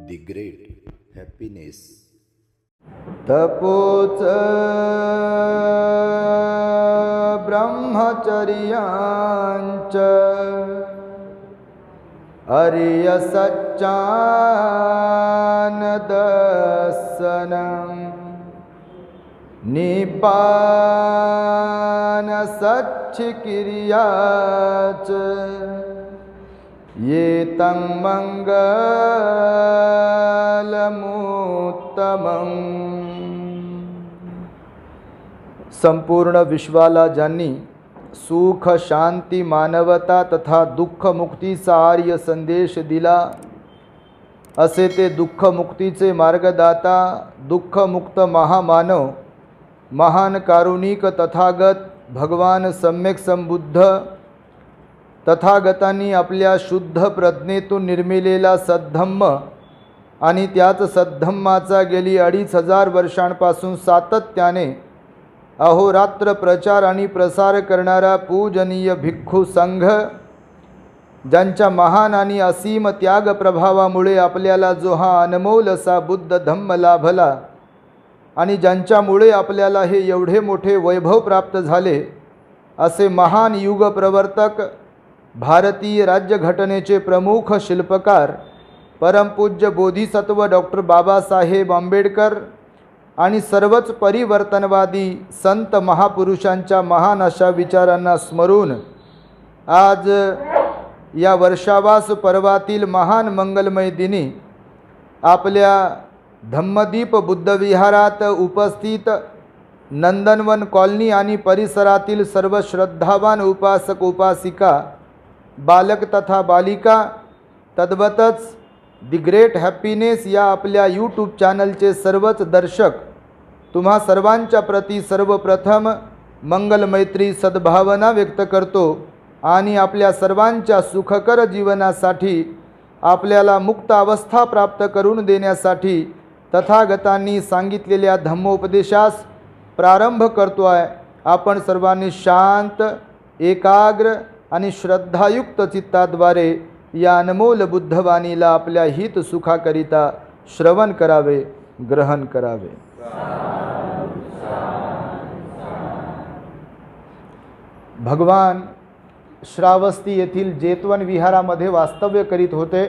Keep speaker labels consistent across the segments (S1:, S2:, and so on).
S1: The Great Happiness.
S2: तपोच ब्रह्मचर्यांच आर्यसच्चानदर्शनं निब्बानसच्छिक्रियाच ये तं मंगलमुत्तमम्. संपूर्ण विश्वाला ज्यांनी सुख, शांती, मानवता तथा दुःख मुक्तीचा आर्य संदेश दिला, असे ते दुःख मुक्तीचे मार्गदाता, दुःखमुक्त महामानव, महान कारुणिक तथागत भगवान सम्यक संबुद्ध तथागतांनी आपल्या शुद्ध प्रज्ञेतून निर्मिलेला सद्धम्म आणि त्याच सद्धम्माचा गेली 2500 वर्षांपासून सातत्याने अहोरात्र प्रचार आणि प्रसार करणारा पूजनीय भिक्खू संघ, ज्यांच्या महान आणि असीम त्याग प्रभावामुळे आपल्याला जो हा अनमोल असा बुद्ध धम्म लाभला आणि ज्यांच्यामुळे आपल्याला हे एवढे मोठे वैभव प्राप्त झाले, असे महान युग प्रवर्तक, भारतीय राज्यघटनेचे प्रमुख शिल्पकार, परमपूज्य बोधिसत्व डॉक्टर बाबासाहेब आंबेडकर आणि सर्वच परिवर्तनवादी संत महापुरुषांच्या महान अशा विचारांना स्मरून आज या वर्षावास पर्वातील महान मंगलमय दिनी आपल्या धम्मदीप बुद्धविहारात उपस्थित नंदनवन कॉलनी आणि परिसरातील सर्व श्रद्धावान उपासक उपासिका, बालक तथा बालिका, तद्वतच दी ग्रेट हॅपीनेस या आपल्या यूट्यूब चॅनलचे सर्वच दर्शक, तुम्हा सर्वांच्या प्रती सर्वप्रथम मंगलमैत्री सद्भावना व्यक्त करतो आणि आपल्या सर्वांच्या सुखकर जीवनासाठी, आपल्याला मुक्त अवस्था प्राप्त करून देण्यासाठी तथागतांनी सांगितलेल्या धम्मोपदेशास प्रारंभ करतो आहे. आपण सर्वांनी शांत, एकाग्र आणि श्रद्धायुक्त चित्ताद्वारे या अनमोल बुद्धवाणीला आपल्या हित सुखाकरिता श्रवण करावे, ग्रहण करावे. भगवान श्रावस्ती येथील जेतवन विहारामध्ये वास्तव्य करीत होते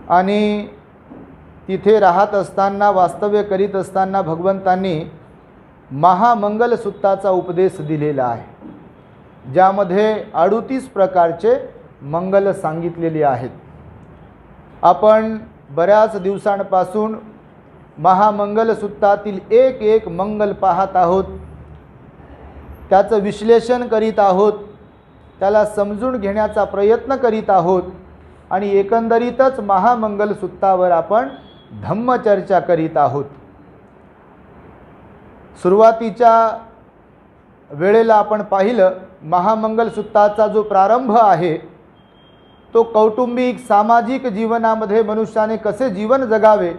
S2: आणि तिथे राहत असताना, वास्तव्य करीत असताना भगवंतांनी महामंगल सूत्राचा उपदेश दिलेला आहे, ज्यामध्ये 38 प्रकारचे मंगल सांगितलेले आहेत. आपण बऱ्याच दिवसांपासून महामंगल सूत्रातील एक एक मंगल पाहत आहोत, त्याचं विश्लेषण करीत आहोत, त्याला समजून घेण्याचा प्रयत्न करीत आहोत आणि एकंदरीतच महामंगल सूत्रावर आपण धम्मचर्चा करीत आहोत. सुरुवातीच्या वेळेला आपण पाहिलं, महामंगल सूत्राचा जो प्रारंभ आहे तो कौटुंबिक सामाजिक जीवनामध्ये मनुष्याने कसे जीवन जगावे,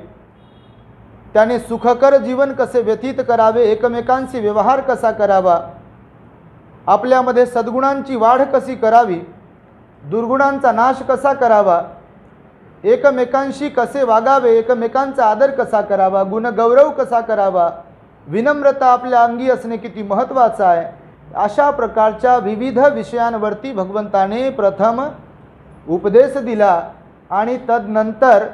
S2: त्याने सुखकर जीवन कसे व्यतीत करावे, एकमेकांशी व्यवहार कसा करावा, आपल्यामध्ये सद्गुणांची वाढ कशी करावी, दुर्गुणांचा नाश कसा करावा, एकमेकांशी कसे वागावे, एकमेकांचा आदर कसा करावा, गुणगौरव कसा करावा, विनम्रता आपल्या अंगी असणे किती महत्त्वाचं आहे, अशा प्रकारच्या विविध विषयांवरती भगवंताने प्रथम उपदेश दिला. आणि तदनंतर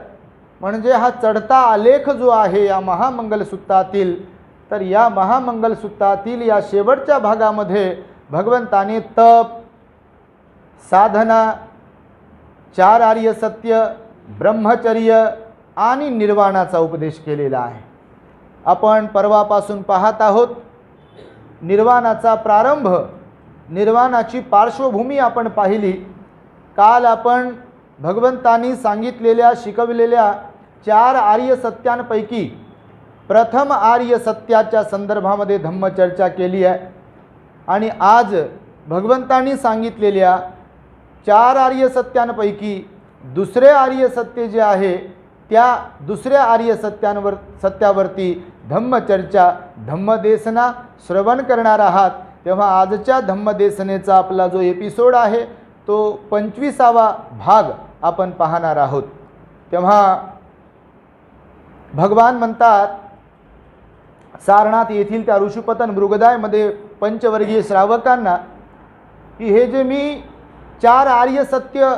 S2: म्हणजे हा चढता आलेख जो आहे या महामंगल सूत्रातील, तर या महामंगल सूत्रातील या शेवटच्या भागामध्ये भगवंताने तप, साधना, 4 आर्य सत्य, ब्रह्मचर्य आणि निर्वाणाचा उपदेश केलेला आहे. आपण परवापासून पाहत आहोत निर्वाणाचा प्रारंभ, निर्वाणाची पार्श्वभूमी आपण पाहिली. काल आपण भगवंतांनी सांगितलेल्या, शिकवलेल्या 4 आर्य सत्यांपैकी प्रथम आर्य सत्याच्या संदर्भामध्ये धम्मचर्चा केली आहे आणि आज भगवंतांनी सांगितलेल्या 4 आर्य सत्यांपैकी दुसरे आर्य सत्य जे आहे त्या दुसऱ्या आर्य सत्यावरती धम्मचर्चा, धम्मदेशना श्रवण करणार आहात. तेव्हा आजच्या धम्मदेशनेचा आपला जो एपिसोड आहे तो 25वा भाग आपण पाहणार आहोत. तेव्हा भगवान म्हणतात, सारनाथ येथील त्या ऋषिपतन मृगदायमध्ये पंचवर्गीय श्रावकांना, की हे जे मी 4 आर्य सत्य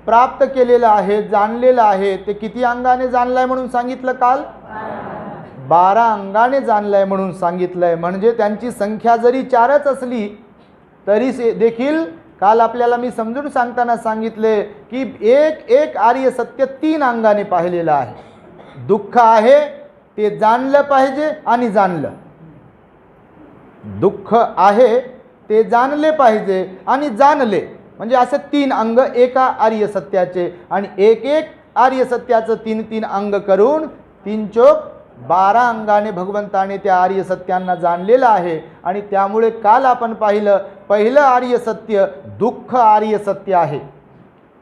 S2: प्राप्त केलेलं आहे, जाणलेलं आहे, ते किती अंगाने जाणलंय म्हणून सांगितलं काल? 12 अंगाने जाणलंय म्हणून सांगितलंय. म्हणजे त्यांची संख्या जरी 4च असली तरी देखील काल आपल्याला मी समजून सांगताना सांगितले की एक आर्य सत्य 3 अंगाने पाहिलेलं आहे. दुःख आहे ते जाणलं पाहिजे आणि जाणलं. दुःख आहे ते जाणले पाहिजे आणि जाणले, म्हणजे असे 3 अंग एका आर्य सत्याचे. आणि एक आर्य सत्याचं 3 अंग करून 3 चोक 12 अंगाने भगवंताने त्या आर्य सत्यांना जाणलेलं आहे. आणि त्यामुळे काल आपण पाहिलं, पहिलं आर्य सत्य दुःख आर्य सत्य आहे.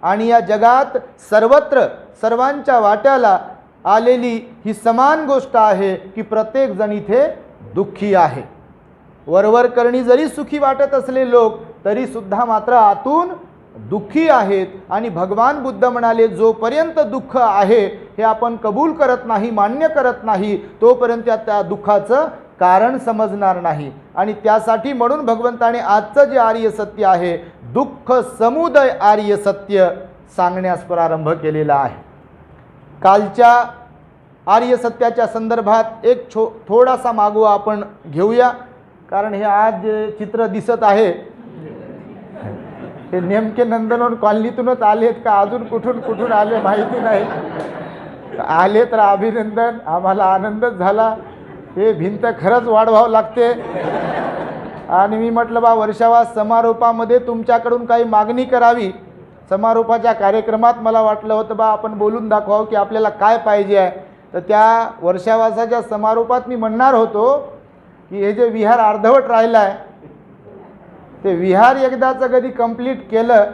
S2: आणि या जगात सर्वत्र सर्वांच्या वाट्याला आलेली ही समान गोष्ट आहे की प्रत्येक जण इथे दुःखी आहे. वरवर करणी जरी सुखी वाटत असले लोक तरी सुद्धा मात्र आतून दुःखी आहेत. आणि भगवान बुद्ध म्हणाले, जोपर्यंत दुःख आहे हे आपण कबूल करत नाही, मान्य करत नाही, तोपर्यंत त्या दुःखाचं कारण समजणार नाही. आणि त्यासाठी म्हणून भगवंताने आजचं जे आर्य सत्य आहे, दुःख समुदय आर्य सत्य सांगण्यास प्रारंभ केलेला आहे. कालच्या आर्य सत्याच्या संदर्भात एक थोडासा मागोवा आपण घेऊया, कारण हे आज जे चित्र दिसत आहे हे नेमके नंदनवन कॉलनीतूनच आलेत का अजून कुठून आले माहिती नाही. आले तर अभिनंदन, आम्हाला आनंदच झाला. हे भिंत खरंच वाढवावं लागते. आणि मी म्हटलं बा वर्षावास समारोपामध्ये तुमच्याकडून काही मागणी करावी. समारोपाच्या कार्यक्रमात मला वाटलं होतं बा आपण बोलून दाखवावं की आपल्याला काय पाहिजे आहे. तर त्या वर्षावासाच्या समारोपात मी म्हणणार होतो की हे जे विहार अर्धवट राहिलं आहे ते विहार एकदाचं कधी कंप्लीट केलं,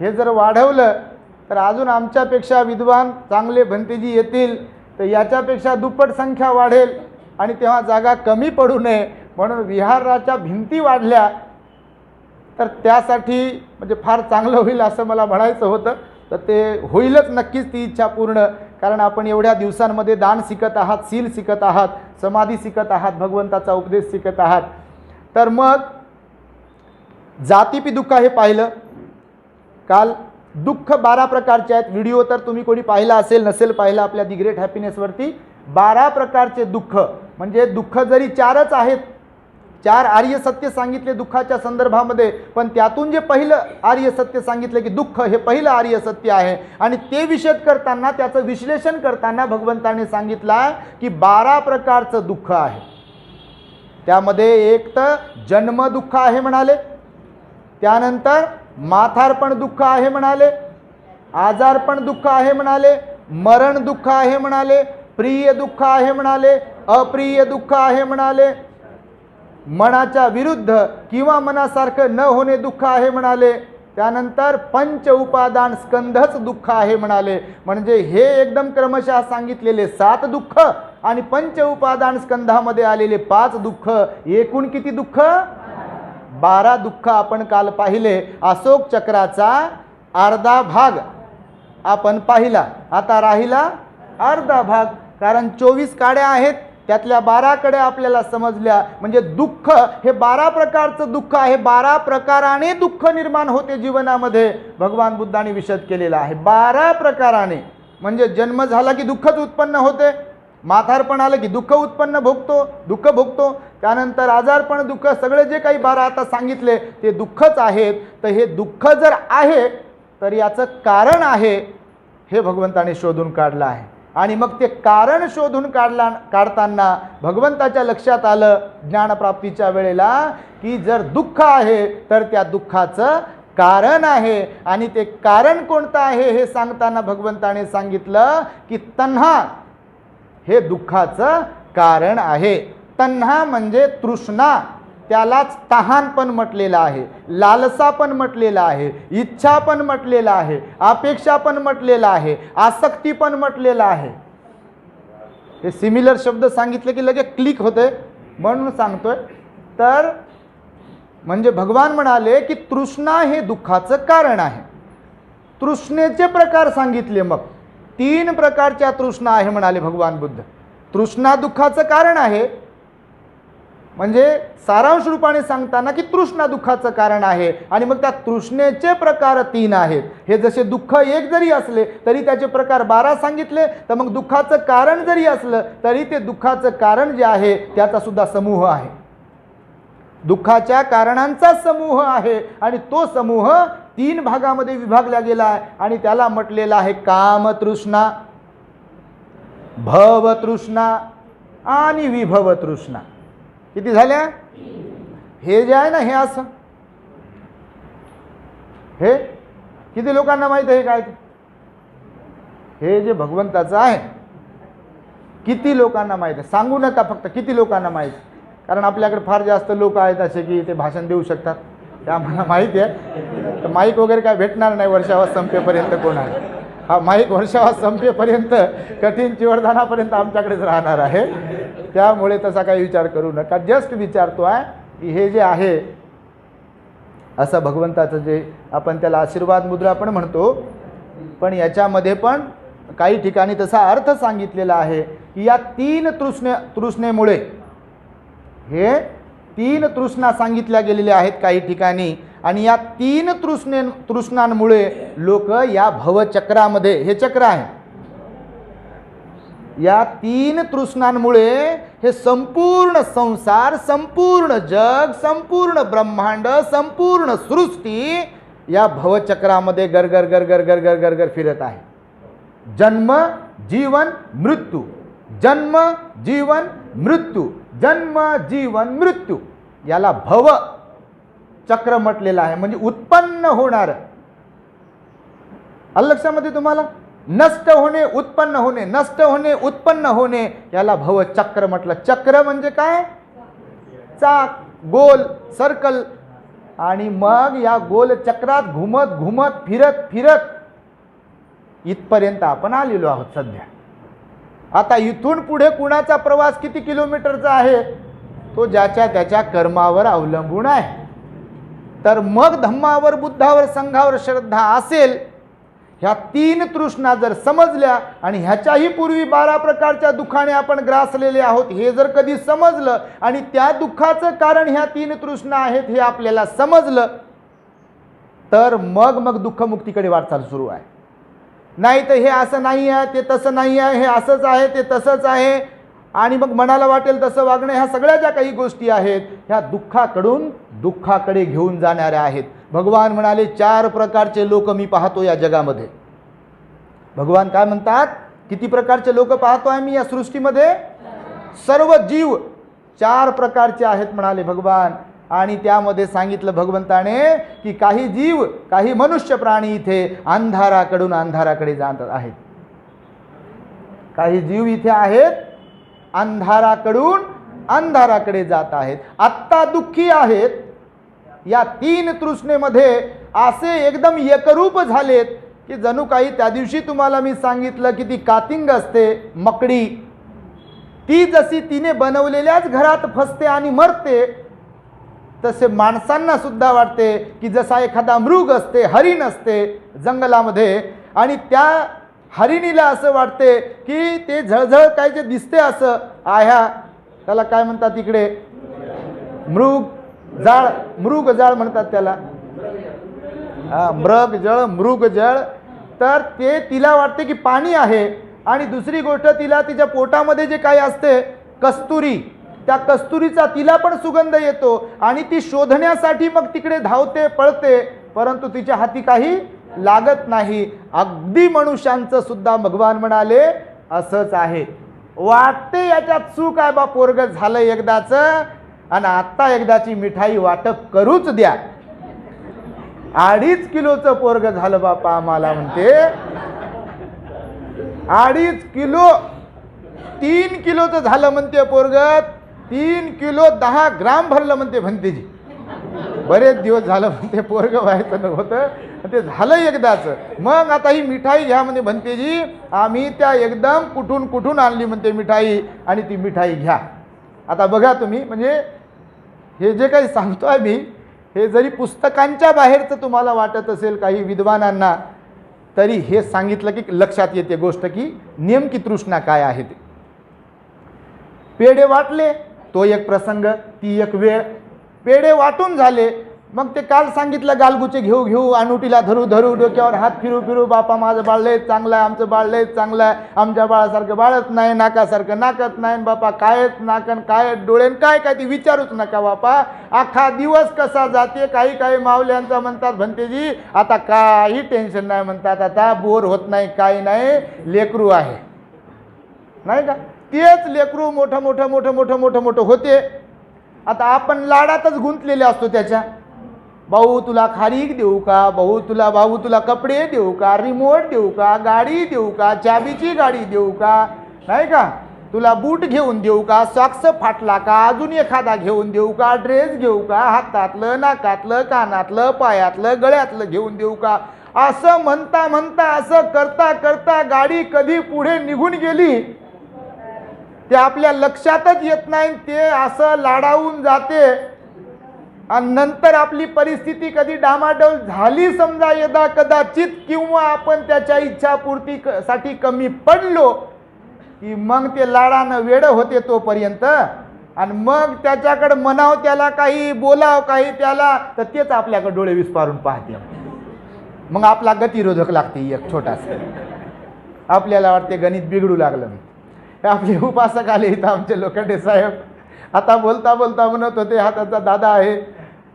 S2: हे जर वाढवलं तर अजून आमच्यापेक्षा विद्वान चांगले भंतेजी येतील, तर याच्यापेक्षा दुप्पट संख्या वाढेल आणि तेव्हा जागा कमी पडू नये म्हणून विहाराच्या भिंती वाढल्या तर त्यासाठी म्हणजे फार चांगलं होईल असं मला म्हणायचं होतं. तर ते होईलच नक्कीच ती इच्छा पूर्ण, कारण आपण एवढ्या दिवसांमध्ये दान शिकत आहात, सील शिकत आहात, समाधी शिकत आहात, भगवंताचा उपदेश शिकत आहात. तर मग जातीपी दुःख हे पाहिलं काल. दुःख 12 प्रकारचे आहेत. व्हिडिओ तर तुम्ही कोणी पाहिला असेल, नसेल पाहिला आपल्या दी ग्रेट हॅपीनेसवरती 12 प्रकारचे दुःख. म्हणजे दुःख जरी 4च आहेत, 4 आर्य सत्य सांगितले दुःखाच्या संदर्भामध्ये, पण त्यातून जे पहिलं आर्य सत्य सांगितलं की दुःख हे पहिलं आर्य सत्य आहे. आणि ते विषद करताना, त्याचं विश्लेषण करताना भगवंताने सांगितलं की 12 प्रकारचं दुःख आहे. त्यामध्ये एक तर जन्म दुःख आहे म्हणाले, त्यानंतर माथारपण दुःख आहे म्हणाले, आजारपण दुःख आहे म्हणाले, मरण दुःख आहे म्हणाले, प्रिय दुःख आहे म्हणाले, अप्रिय दुःख आहे म्हणाले, मनाच्या विरुद्ध किंवा मनासारखं न होणे दुःख आहे म्हणाले, त्यानंतर पंच उपादान स्कंधच दुःख आहे म्हणाले. म्हणजे हे एकदम क्रमशः सांगितलेले 7 दुःख आणि पंच उपादान स्कंधामध्ये आलेले 5 दुःख, एकूण किती दुःख? 12 दुःख आपण काल पाहिले. अशोक चक्राचा अर्धा भाग आपण पाहिला. आता राहिला अर्धा भाग, कारण 24 काड्या आहेत, त्यातल्या 12 कडे आपल्याला समजल्या. म्हणजे दुःख हे 12 प्रकारचं दुःख आहे. 12 प्रकाराने दुःख निर्माण होते जीवनामध्ये, भगवान बुद्धांनी विशद केलेला आहे. 12 प्रकाराने. म्हणजे जन्म झाला की दुःखच उत्पन्न होते, माथारपण आलं की दुःख दुःख भोगतो, त्यानंतर आजारपण दुःख, सगळे जे काही 12 आता सांगितले ते दुःखच आहेत. तर हे दुःख जर आहे तर याचं कारण आहे हे भगवंताने शोधून काढलं आहे. आणि मग ते कारण शोधून काढताना भगवंताच्या लक्षात आलं ज्ञानप्राप्तीच्या वेळेला की जर दुःख आहे तर त्या दुःखाचं कारण आहे. आणि ते कारण कोणतं आहे हे सांगताना भगवंताने सांगितलं की तन्हा हे दुःखाचं कारण आहे. तन्हा म्हणजे तृष्णा, त्यालाच तहान पण म्हटलेलं आहे, लालसा पण म्हटलेलं आहे, इच्छा पण म्हटलेलं आहे, अपेक्षा पण म्हटलेलं आहे, आसक्ती पण म्हटलेलं आहे. हे सिमिलर शब्द सांगितले की लगेच क्लिक होते म्हणून सांगतोय. तर म्हणजे भगवान म्हणाले की तृष्णा हे दुःखाचं कारण आहे. तृष्णेचे प्रकार सांगितले. मग तीन प्रकारच्या तृष्णा आहे म्हणाले भगवान बुद्ध. तृष्णा दुःखाचं कारण आहे, म्हणजे सारांश रूपाने सांगताना की तृष्णा दुःखाचं कारण आहे. आणि मग त्या तृष्णेचे प्रकार तीन आहेत. हे जसे दुःख एक जरी असले तरी त्याचे प्रकार 12 सांगितले, तर मग दुःखाचं कारण जरी असलं तरी ते दुःखाचं कारण जे आहे त्याचा सुद्धा समूह आहे. दुःखाच्या कारणांचा समूह आहे आणि तो समूह 3 भागामध्ये विभागला गेला आहे आणि त्याला म्हटलेला आहे कामतृष्णा, भवतृष्णा आणि विभवतृष्णा. किती झाल्या? हे जे आहे ना, हे असं, हे किती लोकांना माहित आहे काय? हे जे भगवंताचं आहे किती लोकांना माहित आहे? सांगू नका फक्त किती लोकांना माहित, कारण आपल्याकडे फार जास्त लोक आहेत असे की ते भाषण देऊ शकतात, ते आम्हाला माहिती आहे. तर माईक वगैरे काय भेटणार नाही वर्षावास संपेपर्यंत कोणाला. हा माईक वर्षावास संपेपर्यंत कठीण चिवरदानापर्यंत आमच्याकडेच राहणार आहे. त्यामुळे तसा काही विचार करू नका. जस्ट विचारतो आहे की हे जे आहे असं भगवंताचं जे आपण त्याला आशीर्वाद मुद्रा पण म्हणतो, पण याच्यामध्ये पण काही ठिकाणी तसा अर्थ सांगितलेला आहे की या 3 तृष्णेमुळे, हे 3 तृष्णा सांगितल्या गेलेल्या आहेत काही ठिकाणी, आणि या 3 तृष्णांमुळे लोक या भवचक्रामध्ये, हे चक्र आहे, या 3 तृष्णांमुळे हे संपूर्ण संसार, संपूर्ण जग, संपूर्ण ब्रह्मांड, संपूर्ण सृष्टी या भवचक्रामध्ये गरगर गरगर गरगर गरगर फिरत आहे. जन्म जीवन मृत्यू, जन्म जीवन मृत्यू, जन्म जीवन मृत्यू, याला भव चक्र म्हटलेलं आहे. म्हणजे उत्पन्न होणार, आलं लक्षामध्ये तुम्हाला? नष्ट होणे, उत्पन्न होणे, नष्ट होणे, उत्पन्न होणे, याला भवचक्र म्हटलं. चक्र म्हणजे काय? चाक, गोल, सर्कल. आणि मग या गोल चक्रात घुमत घुमत फिरत फिरत इथपर्यंत आपण आलेलो आहोत सध्या. आता इथून पुढे कुणाचा प्रवास किती किलोमीटरचा आहे तो ज्याच्या त्याच्या कर्मावर अवलंबून आहे. तर मग धम्मावर, बुद्धावर, संघावर श्रद्धा असेल, ह्या 3 तृष्णा जर समजल्या आणि ह्याच्याही पूर्वी 12 प्रकारच्या दुःखाने आपण ग्रासलेले आहोत हे जर कधी समजलं आणि त्या दुःखाचं कारण ह्या 3 तृष्णा आहेत हे आपल्याला समजलं, तर मग दुःखमुक्तीकडे वाटचाल सुरू आहे. नाही तर हे असं नाही आहे, ते तसं नाही आहे, हे असंच आहे, ते तसंच आहे, आणि मग मनाला वाटेल तसं वागणं, ह्या सगळ्या ज्या काही गोष्टी आहेत ह्या दुःखाकडून दुःखाकडे घेऊन जाणाऱ्या आहेत. भगवान म्हणाले 4 प्रकारचे लोक मी पाहतो या जगामध्ये. भगवान काय म्हणतात? किती प्रकारचे लोक पाहतो आहे मी या सृष्टीमध्ये? सर्व जीव 4 प्रकारचे आहेत म्हणाले भगवान. आणि त्यामध्ये सांगितलं भगवंताने की काही जीव, काही मनुष्य प्राणी इथे अंधाराकडून अंधाराकडे जात आहेत. काही जीव इथे आहेत अंधाराकडून अंधाराकडे जात आहेत. आत्ता दुःखी आहेत, या 3 तृष्णेमध्ये असे एकदम एकरूप झालेत की जणू काही त्या दिवशी तुम्हाला मी सांगितलं की ती कातिंग असते, मकडी, ती जशी तिने बनवलेल्याच घरात फसते आणि मरते, तसे माणसांना सुद्धा वाटते की जसा एखादा मृग असते, हरिण असते जंगलामध्ये, आणि त्या हरिणीला असं वाटते की ते झळझळ काय जे दिसते असं आह्या, त्याला काय म्हणतात इकडे? मृगजाळ, मृगजाळ म्हणतात त्याला, मृगजळ, मृगजळ. तर ते तिला वाटते की पाणी आहे. आणि दुसरी गोष्ट, तिला तिच्या पोटामध्ये जे काही असते कस्तुरी, त्या कस्तुरीचा तिला पण सुगंध येतो आणि ती शोधण्यासाठी मग तिकडे धावते, पळते, परंतु तिच्या हाती काही लागत नाही. अगदी मनुष्यांचं सुद्धा भगवान म्हणाले असंच आहे. वाटते याच्यात चूक आहे बा, पोरग झालं एकदाच आणि आता एकदाची मिठाई वाटप करूच द्या. 2.5 किलोचं पोरग झालं बापा आम्हाला, म्हणते 2.5 किलो, 3 किलोचं झालं म्हणते पोरग, 3 किलो 10 ग्राम भरलं म्हणते भंतेजी. बरेच दिवस झालं म्हणते पोरग व्हायचं नव्हतं, ते झालं एकदाच. मग आता ही मिठाई घ्या म्हणजे भंतेजी, आम्ही त्या एकदम कुठून कुठून आणली म्हणते मिठाई, आणि ती मिठाई घ्या. आता बघा तुम्ही, म्हणजे हे जे काही सांगतोय मी, हे जरी पुस्तकांच्या बाहेरचं तुम्हाला वाटत असेल काही विद्वानांना, तरी हे सांगितलं की लक्षात येते गोष्ट की नेमकी तृष्णा काय आहे ते. पेढे वाटले, तो एक प्रसंग, ती एक वेळ. पेढे वाटून झाले, मग ते काल सांगितलं गालगुचे घेऊ घेऊ, अनुटीला धरू धरू, डोक्यावर हात फिरू फिरू, बापा माझं बाळ लयच चांगलं आहे, आमचं बाळ लयच चांगलं आहे, आमच्या बाळासारखं बाळच नाही, नाकासारखं नाकच नाही, बापा कायच नाकन काय डोळेन काय काय ती विचारूच नका बापा. अख्खा दिवस कसा जाते. काही काही माऊल्यांचा म्हणतात भंतेजी आता काही टेन्शन नाही, म्हणतात आता बोर होत नाही, काही नाही, लेकरू आहे नाही का. तेच लेकरू मोठं मोठं मोठं मोठं मोठं मोठं होते. आता आपण लाडातच गुंतलेले असतो त्याच्या. भाऊ तुला खारीक देऊ का, भाऊ तुला कपडे देऊ का, रिमोट देऊ का, गाडी देऊ का, चाबीची गाडी देऊ का, नाही का, तुला बूट घेऊन देऊ का, सॉक्स फाटला का, अजून एखादा घेऊन देऊ का, ड्रेस घेऊ का, हातातलं नाकातलं कानातलं पायातलं गळ्यातलं घेऊन देऊ का. असं म्हणता म्हणता असं करता करता गाडी कधी पुढे निघून गेली ते आपल्या लक्षातच येत नाही. ते असं लाडावून जाते आणि नंतर आपली परिस्थिती कधी डामाडोल झाली समजा यदा कदाचित, किंवा आपण त्याच्या इच्छापूर्ती साठी कमी पडलो की मग ते लाडानं वेड होते तोपर्यंत. आणि मग त्याच्याकडे म्हणाव त्याला काही, बोलाव काही त्याला, तर तेच आपल्याकडे डोळे विस्पारून पाहते. मग आपला गतिरोधक लागते एक छोटासा. आपल्याला वाटते गणित बिघडू लागलं. आपले उपासक आले इथं आमचे लोखंडे साहेब. आता बोलता बोलता म्हणत होते, हा त्यांचा दादा आहे,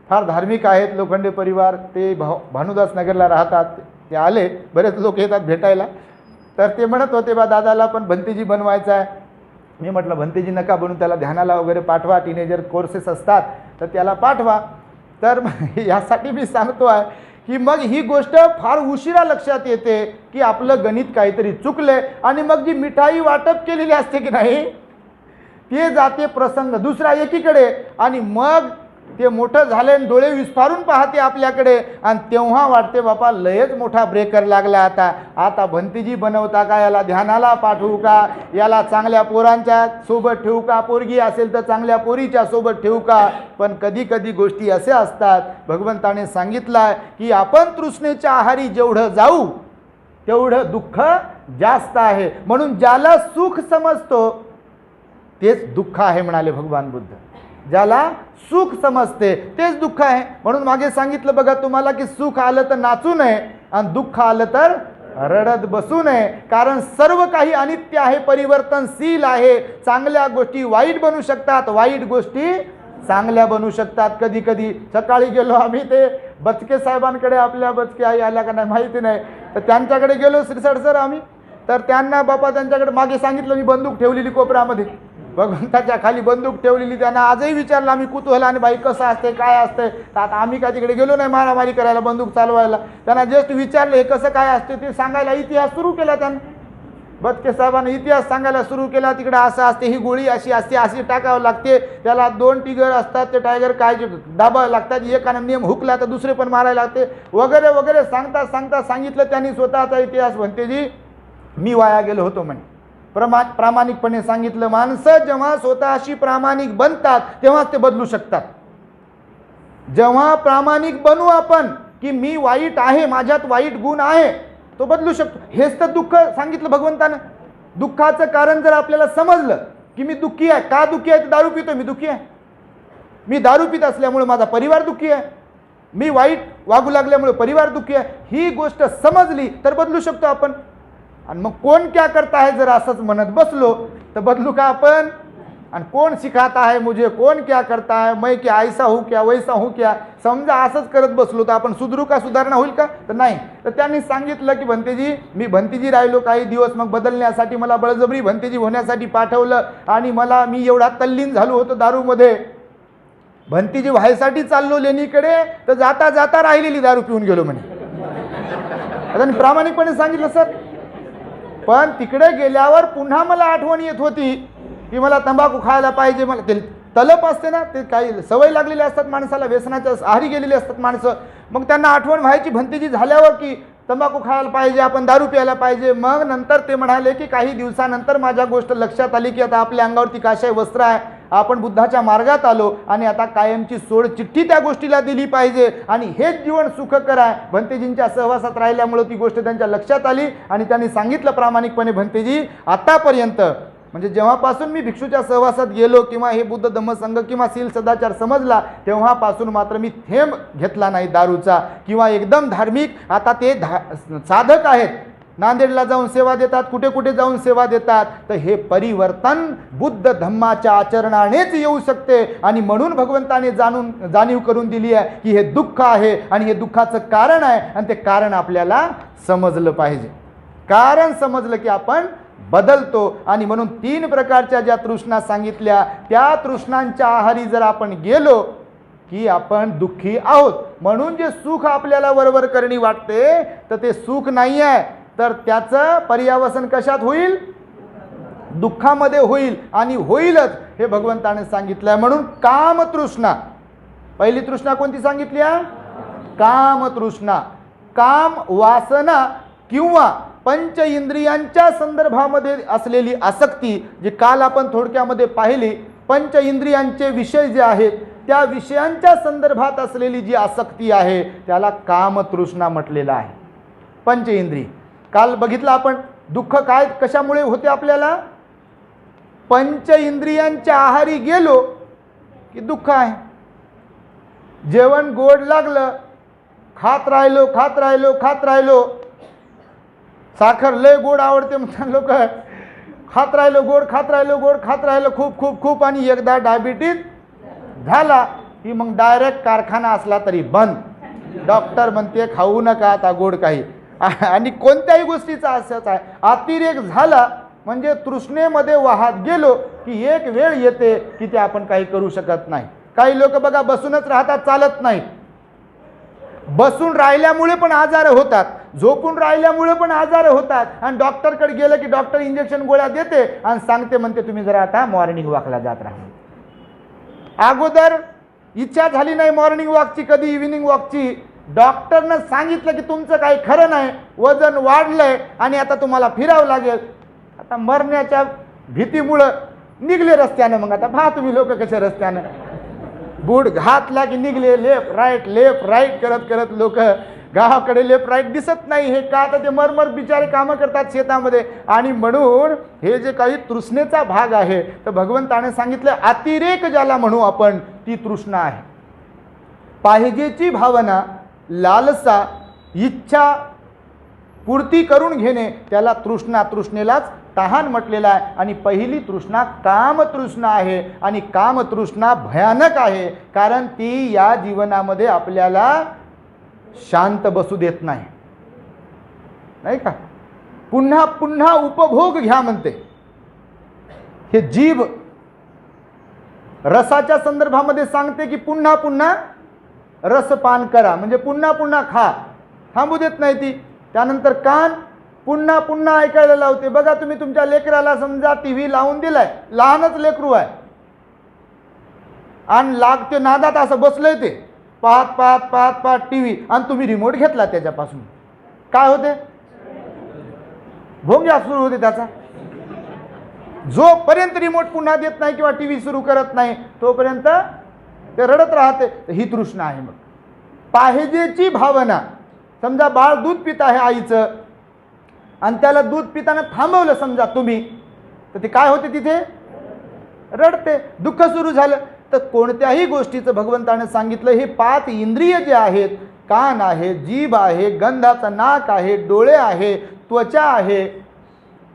S2: फार धार्मिक आहेत लोखंडे परिवार, ते भानुदास नगरला राहतात. ते आले, बरेच लोक येतात भेटायला. तर ते म्हणत होते बा दादाला पण भंतेजी बनवायचा आहे. मी म्हटलं भंतेजी नका बनवून, त्याला ध्यानाला वगैरे पाठवा, टीनेजर कोर्सेस असतात तर त्याला पाठवा. तर यासाठी मी सांगतो आहे की मग ही गोष्ट फार उशिरा लक्षात येते की आपलं गणित काहीतरी चुकलंय. आणि मग जी मिठाई वाटप केलेली असते की नाही ते जाते प्रसंग दुसरा एकीकडे, आणि मग ते मोठं झाले आणि डोळे विस्फारून पाहते आपल्याकडे, आणि तेव्हा वाटते बापा लयच मोठा ब्रेकर लागला. आता भंतीजी बनवता का, याला ध्यानाला पाठवू का, याला चांगल्या पोरांच्या सोबत ठेवू का, पोरगी असेल तर चांगल्या पोरीच्या सोबत ठेवू का. पण कधी कधी गोष्टी असे असतात, भगवंताने सांगितलं आहे की आपण तृष्णेच्या आहारी जेवढं जाऊ तेवढं दुःख जास्त आहे. म्हणून ज्याला सुख समजतो तेच दुःख आहे म्हणाले भगवान बुद्ध. ज्याला सुख समजते तेच दुःख आहे. म्हणून मागे सांगितलं बघा तुम्हाला की सुख आलं तर नाचू नये आणि दुःख आलं तर रडत बसू नये. कारण सर्व काही अनित्य आहे, परिवर्तनशील आहे. चांगल्या गोष्टी वाईट बनू शकतात, वाईट गोष्टी चांगल्या बनू शकतात. कधी कधी सकाळी गेलो आम्ही ते बचके साहेबांकडे, आपल्या बचके आई आल्या का नाही माहिती नाही, तर त्यांच्याकडे गेलो श्रीसड सर आम्ही. तर त्यांना बापा त्यांच्याकडे मागे सांगितलं मी बंदूक ठेवलेली कोपऱ्यामध्ये, भगवंताच्या खाली बंदूक ठेवलेली. त्यांना आजही विचारलं आम्ही कुतूहलाने, बाई कसं असते काय असते. तर आता आम्ही काय तिकडे गेलो नाही मारामारी करायला, बंदूक चालवायला. त्यांना जस्ट विचारलं हे कसं काय असते ते सांगायला इतिहास सुरू केला त्यांनी. बचके साहेबांनी इतिहास सांगायला सुरू केला. तिकडे असं असते, ही गोळी अशी असते, अशी टाकावं लागते, त्याला 2 टिगर असतात, ते टायगर काय दाबावं लागतात, एकानं नियम हुकला तर दुसरे पण मारायला लागते वगैरे वगैरे सांगता सांगता सांगितलं त्यांनी स्वतःचा इतिहास. म्हणते जी मी वाया गेलो होतो म्हणे. प्रामाणिकपणे सांगितलं, माणसं जेव्हा स्वतःशी प्रामाणिक बनतात तेव्हाच ते बदलू शकतात. जेव्हा प्रामाणिक बनू आपण की मी वाईट आहे, माझ्यात वाईट गुण आहे, तो बदलू शकतो. हेच तर दुःख सांगितलं भगवंतानं. दुःखाचं कारण जर आपल्याला समजलं की मी दुःखी आहे, का दुःखी आहे, दारू पितो मी दुःखी आहे, मी दारू पित असल्यामुळे माझा परिवार दुःखी आहे, मी वाईट वागू लागल्यामुळे परिवार दुःखी आहे, ही गोष्ट समजली तर बदलू शकतो आपण. आणि मग कोण क्या करता है जर असंच म्हणत बसलो तर बदलू का आपण. आणि कोण सिखाता है मुझे, कोण क्या करता है, मैं क्या ऐसा हूँ क्या वैसा हूँ क्या, समजा असंच करत बसलो तर आपण सुधरू का, सुधारणा होईल का, तर नाही. तर त्यांनी सांगितलं की भंतेजी मी भंतेजी राहिलो काही दिवस, मग बदलण्यासाठी मला बळजबरी भंतेजी होण्यासाठी पाठवलं. आणि मी एवढा तल्लीन झालो होतो दारूमध्ये, भंतेजी व्हायसाठी चाललो लेणीकडे, तर जाता जाता राहिलेली दारू पिऊन गेलो म्हणे. त्यांनी प्रामाणिकपणे सांगितलं सर. पण तिकडे गेल्यावर पुन्हा मला आठवण येत होती की मला तंबाखू खायला पाहिजे. मला ते तलप असते ना, ते काही सवय लागलेली असतात माणसाला, व्यसनाच्या आहारी गेलेली असतात माणसं. मग त्यांना आठवण व्हायची भंतेजी झाल्यावर की तंबाखू खायला पाहिजे, आपण दारू प्यायला पाहिजे. मग नंतर ते म्हणाले की काही दिवसानंतर माझ्या गोष्ट लक्षात आली की आता आपल्या अंगावरती काशाय वस्त्र आहे, आपण बुद्धाच्या मार्गात आलो आणि आता कायमची सोड चिठ्ठी त्या गोष्टीला दिली पाहिजे आणि हेच जीवन सुखकर आहे. भंतेजींच्या सहवासात राहिल्यामुळे ती गोष्ट त्यांच्या लक्षात आली आणि त्यांनी सांगितलं प्रामाणिकपणे, भंतेजी आतापर्यंत म्हणजे जेव्हापासून मी भिक्षूच्या सहवासात गेलो किंवा हे बुद्ध धम्मसंघ किंवा शील सदाचार समजला तेव्हापासून मात्र मी थेंब घेतला नाही दारूचा किंवा एकदम धार्मिक. आता ते साधक आहेत, नांदेडला जाऊन सेवा देतात, कुठे कुठे जाऊन सेवा देतात. तर हे परिवर्तन बुद्ध धम्माच्या आचरणानेच येऊ शकते आणि म्हणून भगवंताने जाणीव करून दिली आहे की हे दुःख आहे आणि हे दुःखाचं कारण आहे आणि ते कारण आपल्याला समजलं पाहिजे. कारण समजलं की आपण बदलतो आणि म्हणून 3 प्रकारच्या ज्या तृष्णा सांगितल्या त्या तृष्णांच्या आहारी जर आपण गेलो की आपण दुःखी आहोत. म्हणून जे सुख आपल्याला वरवर करणी वाटते तर ते सुख नाही आहे, तर त्याचं पर्यावसन कशात होईल? दुःखामध्ये होईल आणि होईलच हे भगवंताने सांगितलं आहे. म्हणून कामतृष्णा, पहिली तृष्णा कोणती सांगितली आहे? कामतृष्णा. काम वासना किंवा पंच इंद्रियांच्या संदर्भामध्ये असलेली आसक्ती, जी काल आपण थोडक्यामध्ये पाहिली. पंच इंद्रियांचे विषय जे आहेत त्या विषयांच्या संदर्भात असलेली जी आसक्ती आहे त्याला कामतृष्णा म्हटलेलं आहे. पंच इंद्रिय काल बघितलं आपण. दुःख काय कशामुळे होते आपल्याला? पंच इंद्रियांच्या आहारी गेलो की दुःख आहे. जेवण गोड लागलं, खात राहिलो. साखर लय गोड आवडते म्हणतात लोक, खात राहिलो खूप आणि एकदा डायबिटीज झाला की मग डायरेक्ट कारखाना असला तरी बंद. डॉक्टर म्हणते खाऊ नका आता गोड काही. आणि कोणत्याही गोष्टीचा असंच आहे, अतिरेक झाला म्हणजे तृष्णेमध्ये वाहत गेलो की एक वेळ येते की ते आपण काही करू शकत नाही. काही लोक बघा बसूनच राहतात, चालत नाही. बसून राहिल्यामुळे पण आजार होतात, झोपून राहिल्यामुळे पण आजार होतात आणि डॉक्टरकडे गेलं की डॉक्टर इंजेक्शन गोळ्या देते आणि सांगते, म्हणते तुम्ही जरा आता मॉर्निंग वॉकला जात राहा. अगोदर इच्छा झाली नाही मॉर्निंग वॉकची, कधी इव्हिनिंग वॉकची. डॉक्टरनं सांगितलं की तुमचं काही खरं नाही, वजन वाढलंय आणि आता तुम्हाला फिरावं लागेल. आता मरण्याच्या भीतीमुळं निघले रस्त्यानं. मग आता पहा तुम्ही लोक कसे रस्त्यानं बूट घातला की निघले, लेफ्ट राईट करत लोक. गावाकडे लेफ्ट राईट दिसत नाही. हे का? तर ते मरमर बिचारे कामं करतात शेतामध्ये. आणि म्हणून हे जे काही तृष्णेचा भाग आहे तर भगवंताने सांगितलं अतिरेक ज्याला म्हणू आपण ती तृष्णा आहे. पाहिजेची भावना, लालसा, इच्छा पूर्ती करून घेणे त्याला तृष्णा, तृष्णेलाच तहान म्हटलेला आहे. आणि पहिली तृष्णा कामतृष्णा आहे आणि कामतृष्णा भयानक आहे, कारण ती या जीवनामध्ये आपल्याला शांत बसू देत नाही, नाही का? पुन्हा पुन्हा उपभोग घ्या म्हणते. हे जीभ रसाच्या संदर्भामध्ये सांगते की पुन्हा पुन्हा रसपान करा, म्हणजे पुन्हा पुन्हा खा, थांबू देत नाही ती. त्यानंतर कान पुन्हा पुन्हा ऐकायला लावते. बघा तुम्ही तुमच्या लेकराला समजा टीव्ही लावून दिलाय, लहानच लेकरू आहे आणि लागते नादात असं बसलंय ते पाहत टीव्ही आणि तुम्ही रिमोट घेतला त्याच्यापासून, काय होते? भोंग्या सुरू होते त्याचा. जोपर्यंत रिमोट पुन्हा देत नाही किंवा टीव्ही सुरू करत नाही तोपर्यंत ते रडत राहते. ही तृष्णा आहे. मग पाहिजेची भावना, समजा बाळ दूध पित आहे आईचं आणि त्याला दूध पिताना थांबवलं समजा तुम्ही, तर ते काय होते? तिथे रडते. दुःख सुरू झालं. तर कोणत्याही गोष्टीचं भगवंताने सांगितलं हे 5 इंद्रिय जे आहेत, कान आहे, जीभ आहे, गंधाचं नाक आहे, डोळे आहे, त्वचा आहे,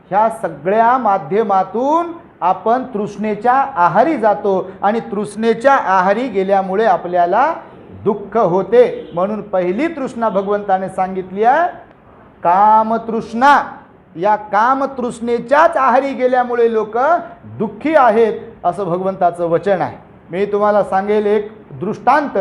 S2: ह्या सगळ्या माध्यमातून आपण तृष्णेच्या आहारी जातो आणि तृष्णेच्या आहारी गेल्यामुळे आपल्याला दुःख होते. म्हणून पहिली तृष्णा भगवंताने सांगितली आहे कामतृष्णा. या कामतृष्णेच्याच आहारी गेल्यामुळे लोक दुःखी आहेत असं भगवंताचं वचन आहे. मी तुम्हाला सांगेल एक दृष्टांत.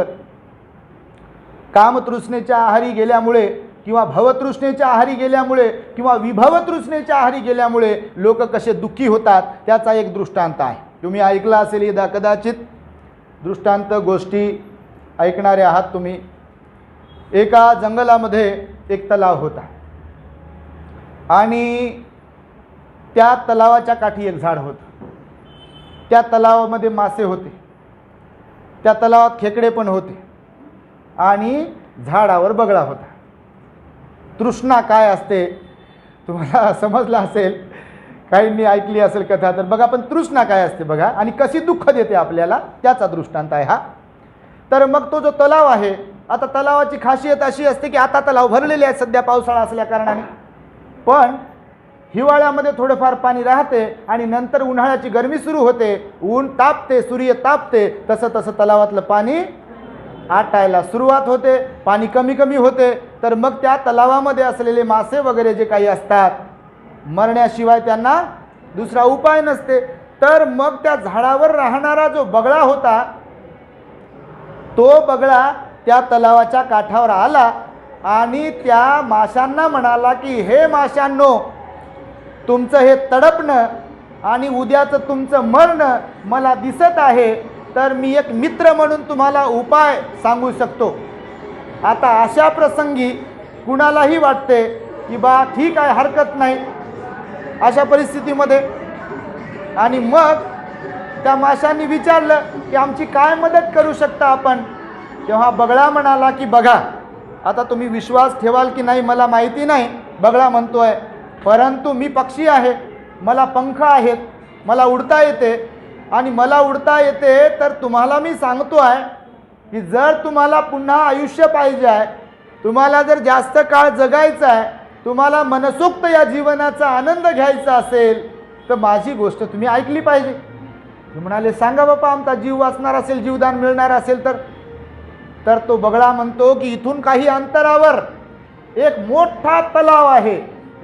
S2: कामतृष्णेच्या आहारी गेल्यामुळे किंवा भवतृष्णेच्या आहारी गेल्यामुळे किंवा विभवतृष्णेच्या आहारी गेल्यामुळे लोक कसे दुःखी होतात त्याचा एक दृष्टांत आहे. तुम्ही ऐकला असेल यदा कदाचित. दृष्टांत गोष्टी ऐकणारे आहात तुम्ही. एका जंगलामध्ये एक तलाव होता आणि त्या तलावाच्या काठी एक झाड होतं. त्या तलावामध्ये मासे होते, त्या तलावात खेकडे पण होते आणि झाडावर बगळा होता. तृष्णा काय असते तुम्हाला समजलं असेल, काहींनी ऐकली असेल कथा, तर बघा पण तृष्णा काय असते बघा, आणि कशी दुःख देते आपल्याला त्याचा दृष्टांत आहे हा. तर मग तो जो तलाव आहे, आता तलावाची खासियत अशी असते की आता तलाव भरलेले आहे सध्या पावसाळा असल्या कारणाने, पण हिवाळ्यामध्ये थोडंफार पाणी राहते आणि नंतर उन्हाळ्याची गरमी सुरू होते, ऊन तापते, सूर्य तापते, तसं तसं तलावातलं पाणी आटायला सुरुवात होते, पाणी कमी कमी होते. तर मग त्या तलावामध्ये असलेले मासे वगैरे जे काही असतात, मरण्याशिवाय त्यांना दुसरा उपाय नसते. तर मग त्या झाडावर राहणारा जो बगळा होता, तो बगळा त्या तलावाच्या काठावर आला आणि त्या माशांना म्हणाला की हे माशांनो, तुमचं हे तडपणं आणि उद्याचं तुमचं मरणं मला दिसत आहे, तर मी एक मित्र म्हणून तुम्हाला उपाय सांगू शकतो. आता अशा प्रसंगी कुणालाही वाटते की बा ठीक आहे, हरकत नाही अशा परिस्थितीमध्ये. आणि मग त्या माशांनी विचारलं की आमची काय मदत करू शकता आपण. तेव्हा बगळा म्हणाला की बघा, आता तुम्ही विश्वास ठेवाल की नाही मला माहिती नाही, बगळा म्हणतोय, परंतु मी पक्षी आहे, मला पंख आहेत, मला उडता येते, आणि मला उडता येते तर तुम्हाला मी सांगतो आहे की जर तुम्हाला पुन्हा आयुष्य पाहिजे आहे, तुम्हाला जर जास्त काळ जगायचं आहे, तुम्हाला मनसोक्त या जीवनाचा आनंद घ्यायचा असेल तर माझी गोष्ट तुम्ही ऐकली पाहिजे. ते म्हणाले सांगा बापा, आमचा जीव वाचणार असेल, जीवदान मिळणार असेल तर तो बगळा म्हणतो की इथून काही अंतरावर एक मोठा तलाव आहे,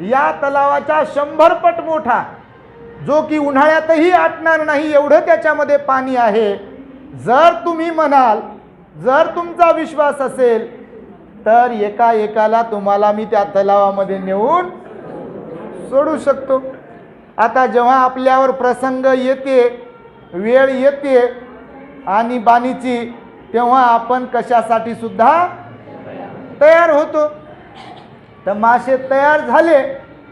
S2: या तलावाच्या 100 पट मोठा, जो की उन्हाळ्यातही आटणार नाही एवढं त्याच्यामध्ये पाणी आहे. जर तुम्ही म्हणाल, जर तुमचा विश्वास असेल तर एकाला तुम्हाला मी त्या तलावामध्ये नेऊन सोडू शकतो. आता जेव्हा आपल्यावर प्रसंग येते, वेळ येते आणि बाणीची, तेव्हा आपण कशासाठी सुद्धा तयार होतो. तर मासे तयार झाले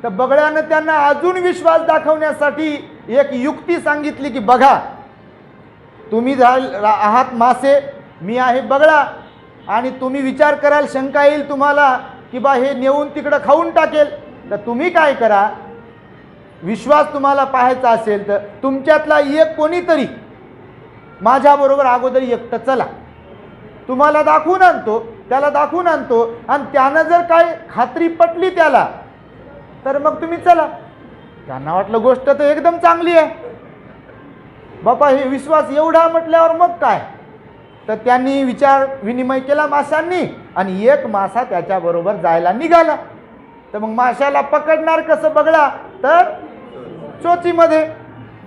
S2: तर बगळ्यानं त्यांना अजून विश्वास दाखवण्यासाठी एक युक्ती सांगितली की बघा, तुम्ही आहात मासे, मी आहे बगळा, आणि तुम्ही विचार कराल, शंका येईल तुम्हाला की बा हे नेऊन तिकडं खाऊन टाकेल. तर तुम्ही काय करा, विश्वास तुम्हाला पाहायचा असेल तर तुमच्यातला एक कोणीतरी माझ्याबरोबर अगोदर एकटं चला, तुम्हाला दाखवून आणतो, त्याला दाखवून आणतो, आणि त्यानं जर काय खात्री पटली त्याला तर मग तुम्ही चला. त्यांना वाटलं गोष्ट तर एकदम चांगली आहे बापा, हे विश्वास एवढा म्हटल्यावर मग काय. तर त्यांनी विचार विनिमय केला माशांनी, आणि एक मासा त्याच्याबरोबर जायला निघाला. तर मग माशाला पकडणार कसं बगळा, तर चोचीमध्ये.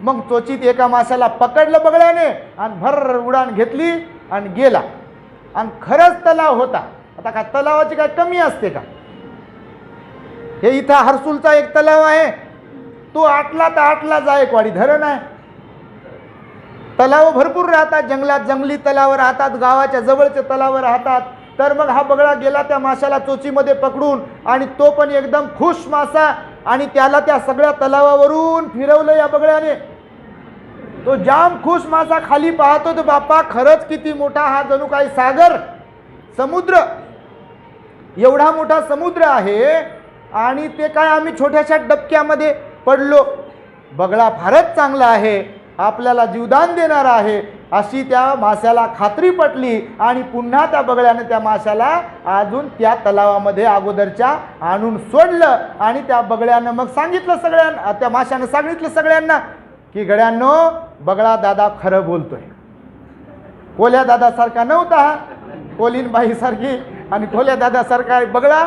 S2: मग चोचीत एका माशाला पकडलं बगळ्याने आणि भर उडान घेतली आणि गेला. आणि खरंच तलाव होता. आता काय तलावाची काय कमी असते का. हे इथं हर्सुलचा एक तलाव आहे, तो आटला तर आटला जायकवाडी धरण आहे. तलाव भरपूर राहतात, जंगलात जंगली तलाव राहतात, गावाच्या जवळचे तलाव राहतात. तर मग हा बगळा गेला त्या माशाला चोचीमध्ये पकडून, आणि तो पण एकदम खुश मासा, आणि त्याला त्या सगळ्या तलावावरून फिरवलं या बगळ्याने. तो जाम खुश मासा खाली पाहतो, तो बापा खरंच किती मोठा हा, जणू काही सागर, समुद्र, एवढा मोठा समुद्र आहे, आणि ते काय आम्ही छोट्याशा डबक्यामध्ये पडलो. बगळा फारच चांगला आहे, आपल्याला जीवदान देणार आहे, अशी त्या माशाला खात्री पटली. आणि पुन्हा त्या बगळ्याने त्या माशाला अजून त्या तलावामध्ये अगोदरच्या आणून सोडलं. आणि त्या बगळ्यानं मग सांगितलं सगळ्यांना, त्या माशानं सांगितलं सगळ्यांना की गड्यांनो, बगळा दादा खरं बोलतोय. कोल्या दादासारखा नव्हता हा, कोलीनबाईसारखी आणि कोल्या दादासारखा बगळा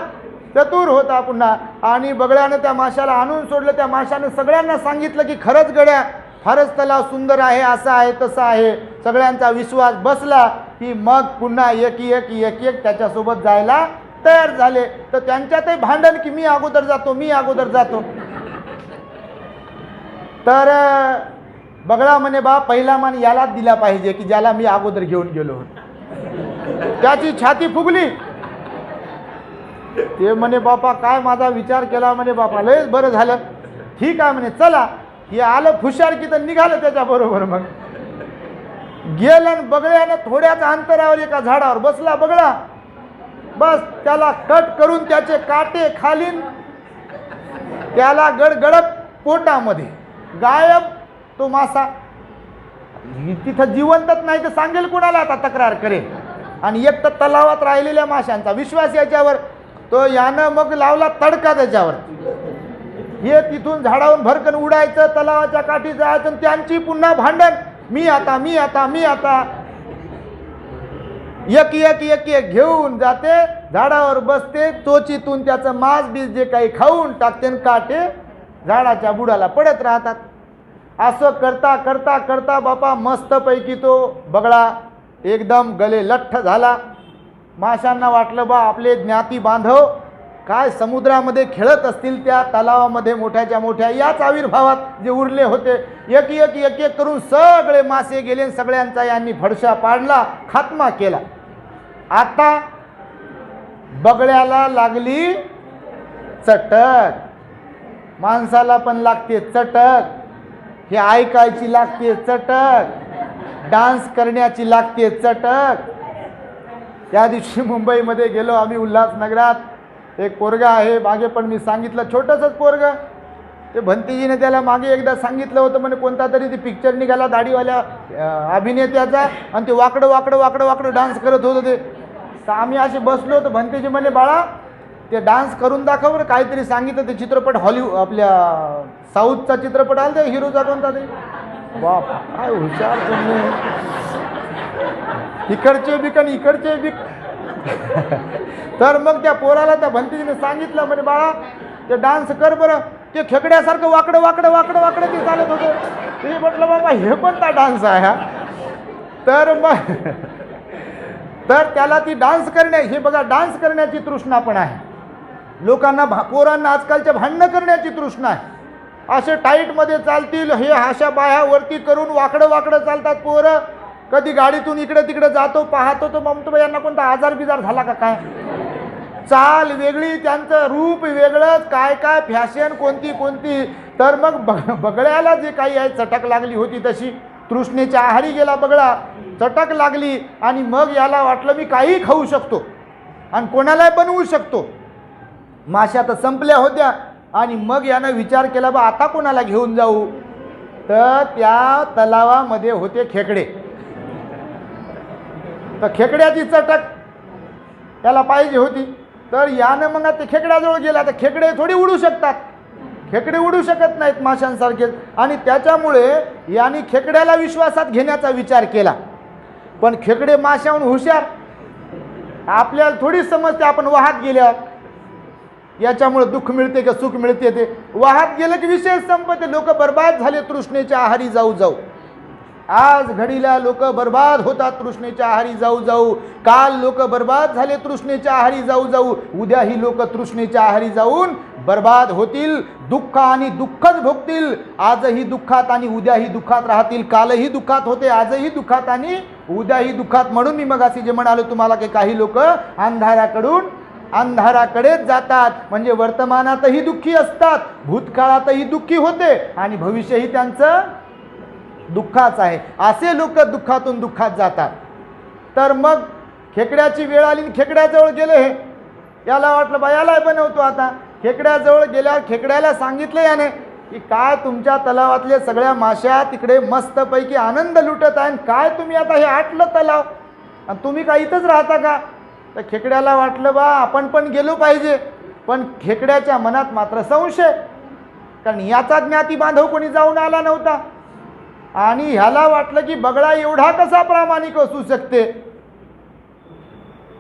S2: चतुर होता पुन्हा. आणि बगळ्यानं त्या माशाला आणून सोडलं. त्या माशानं सगळ्यांना सांगितलं की खरंच गड्या, फारच तलाव सुंदर आहे, असं आहे तसं आहे. सगळ्यांचा विश्वास बसला की मग पुन्हा एक एक त्याच्यासोबत जायला तयार झाले. तर त्यांच्यातही भांडण की मी अगोदर जातो, मी अगोदर जातो. तर बगळा म्हणे बा, पहिला मान यालाच दिला पाहिजे की ज्याला मी अगोदर घेऊन गेलो होतो. त्याची छाती फुगली. ते म्हणे बापा काय माझा विचार केला, म्हणे बापा लयच बरं झालं, ठीक आहे म्हणे चला. हे आलं हुशार की तर निघालं त्याच्याबरोबर. मग गेलं आणि बगळ्यानं थोड्याच अंतरावर एका झाडावर बसला बगळा. बस त्याला कट करून त्याचे काटे खालीन, त्याला गडगडप पोटामध्ये, गायब तो मासा. तिथं जिवंतच नाही तर सांगेल कोणाला, आता तक्रार करेल. आणि एक तर तलावात राहिलेल्या माशांचा विश्वास याच्यावर, तो यानं मग लावला तडका त्याच्यावर. हे तिथून झाडावरून भरकन उडायचं, तलावाच्या काठी जायचं आणि त्यांची पुन्हा भांडण, मी आता मी आता मी आता. एक एक एक एक घेऊन जाते, झाडावर बसते, चोचीतून त्याचं मांस बीज जे काही खाऊन टाकते, काटे झाडाच्या बुडाला पडत राहतात. असं करता करता करता बापा मस्तपैकी तो बगळा एकदम गले लठ्ठ झाला. माशांना वाटलं बा आपले ज्ञाती बांधव काय समुद्रामध्ये खेळत असतील त्या तलावामध्ये मोठ्याच्या मोठ्या. याच आविर्भावात जे उरले होते, एक एक एक एक करून सगळे मासे गेले, सगळ्यांचा यांनी फडशा पाडला, खात्मा केला. आता बगळ्याला लागली चटक, माणसाला पण लागते चटक, हे ऐकायची लागते चटक, डान्स करण्याची लागते चटक. त्या दिवशी मुंबईमध्ये गेलो आम्ही उल्हासनगरात. एक पोरगा आहे, मागे पण मी सांगितलं, छोटंसंच पोरग. ते भंतीजीने त्याला मागे एकदा सांगितलं होतं, म्हणे कोणता तरी ते पिक्चर निघाला दाढीवाल्या अभिनेत्याचा, आणि ते वाकडं वाकडं वाकडं वाकडं डान्स करत होतं ते. तर आम्ही असे बसलो होतो. भंतीजी म्हणे बाळा ते डान्स करून दाखव बरं, काहीतरी सांगितलं. ते चित्रपट हॉलिवूड आपल्या साऊथचा चित्रपट आला ते हिरोचा कोणता ते. बाप काय हुशार तुम्ही, इकडचे बिक आणि इकडचे बिक. तर मग त्या पोराला त्या भंतीजीने सांगितलं, म्हणे बाळा ते डान्स कर बरं. ते खेकड्यासारखं वाकडं वाकडं वाकडं वाकडं ते चालत होतं. ते म्हटलं बाबा हे कोणता डान्स आहे हा. तर मग तर त्याला ती डान्स करण्या, हे बघा डान्स करण्याची तृष्णा पण आहे लोकांना. पोरांना आजकालच्या भांडणं करण्याची तृष्णा आहे. असे टाईटमध्ये चालतील, हे अशा बाह्या वरती करून वाकडं वाकडं चालतात पोरं. कधी गाडीतून इकडे तिकडे जातो, पाहतो तो म्हणतो यांना कोणता आजार बिजार झाला का काय. चाल वेगळी, त्यांचं रूप वेगळंच, काय काय फॅशन कोणती कोणती. तर मग बगळ्याला जे काही आहे चटक लागली होती तशी, तृष्णेच्या आहारी गेला बगळा, चटक लागली. आणि मग याला वाटलं मी काही खाऊ शकतो आणि कोणालाही बनवू शकतो. माश्या तर संपल्या होत्या. आणि मग यानं विचार केला बा आता कोणाला घेऊन जाऊ. तर त्या तलावामध्ये होते खेकडे. तर खेकड्याची चटक त्याला पाहिजे होती. तर यानं मग ते खेकड्याजवळ गेला. तर खेकडे थोडी उडू शकतात, खेकडे उडू शकत नाहीत माशांसारखेच. आणि त्याच्यामुळे याने खेकड्याला विश्वासात घेण्याचा विचार केला. पण खेकडे माशाहून हुशार, आपल्याला थोडी समजते आपण वाहत गेल्या याच्यामुळे दुःख मिळते का सुख मिळते. ते वाहत गेलं की विषय संपते. लोक बर्बाद झाले तृष्णेच्या आहारी जाऊ जाऊ. आज घडीला लोक बर्बाद होतात तृष्णेच्या आहारी जाऊ जाऊ. काल लोक बर्बाद झाले तृष्णेच्या आहारी जाऊ जाऊ. उद्याही लोक तृष्णेच्या आहारी जाऊन बर्बाद होतील, दुःख आणि दुःखच भोगतील. आजही दुःखात आणि उद्याही दुःखात राहतील. कालही दुःखात होते, आजही दुःखात आणि उद्याही दुःखात. म्हणून मी मगाशी जे म्हणालो तुम्हाला की काही लोक अंधाराकडून अंधाराकडेच जातात. म्हणजे वर्तमानातही दुःखी असतात, भूतकाळातही दुःखी होते आणि भविष्यही त्यांचं दुःखाच आहे. असे लोक दुःखातून दुःखात जातात. तर मग खेकड्याची वेळ आली, खेकड्याजवळ गेले. हे याला वाटलं बा याला बनवतो आता. खेकड्याजवळ गेल्यावर खेकड्याला सांगितलं याने की काय तुमच्या तलावातले सगळ्या माश्या तिकडे मस्तपैकी आनंद लुटत आहे, काय तुम्ही आता हे आटलं तलाव आणि तुम्ही काय इथंच राहता का. तर खेकड्याला वाटलं बा आपण पण गेलो पाहिजे. पण खेकड्याच्या मनात मात्र संशय, कारण याचा ज्ञाती बांधव कोणी जाऊन आला नव्हता. आणि ह्याला वाटलं की बगळा एवढा कसा प्रामाणिक असू शकते.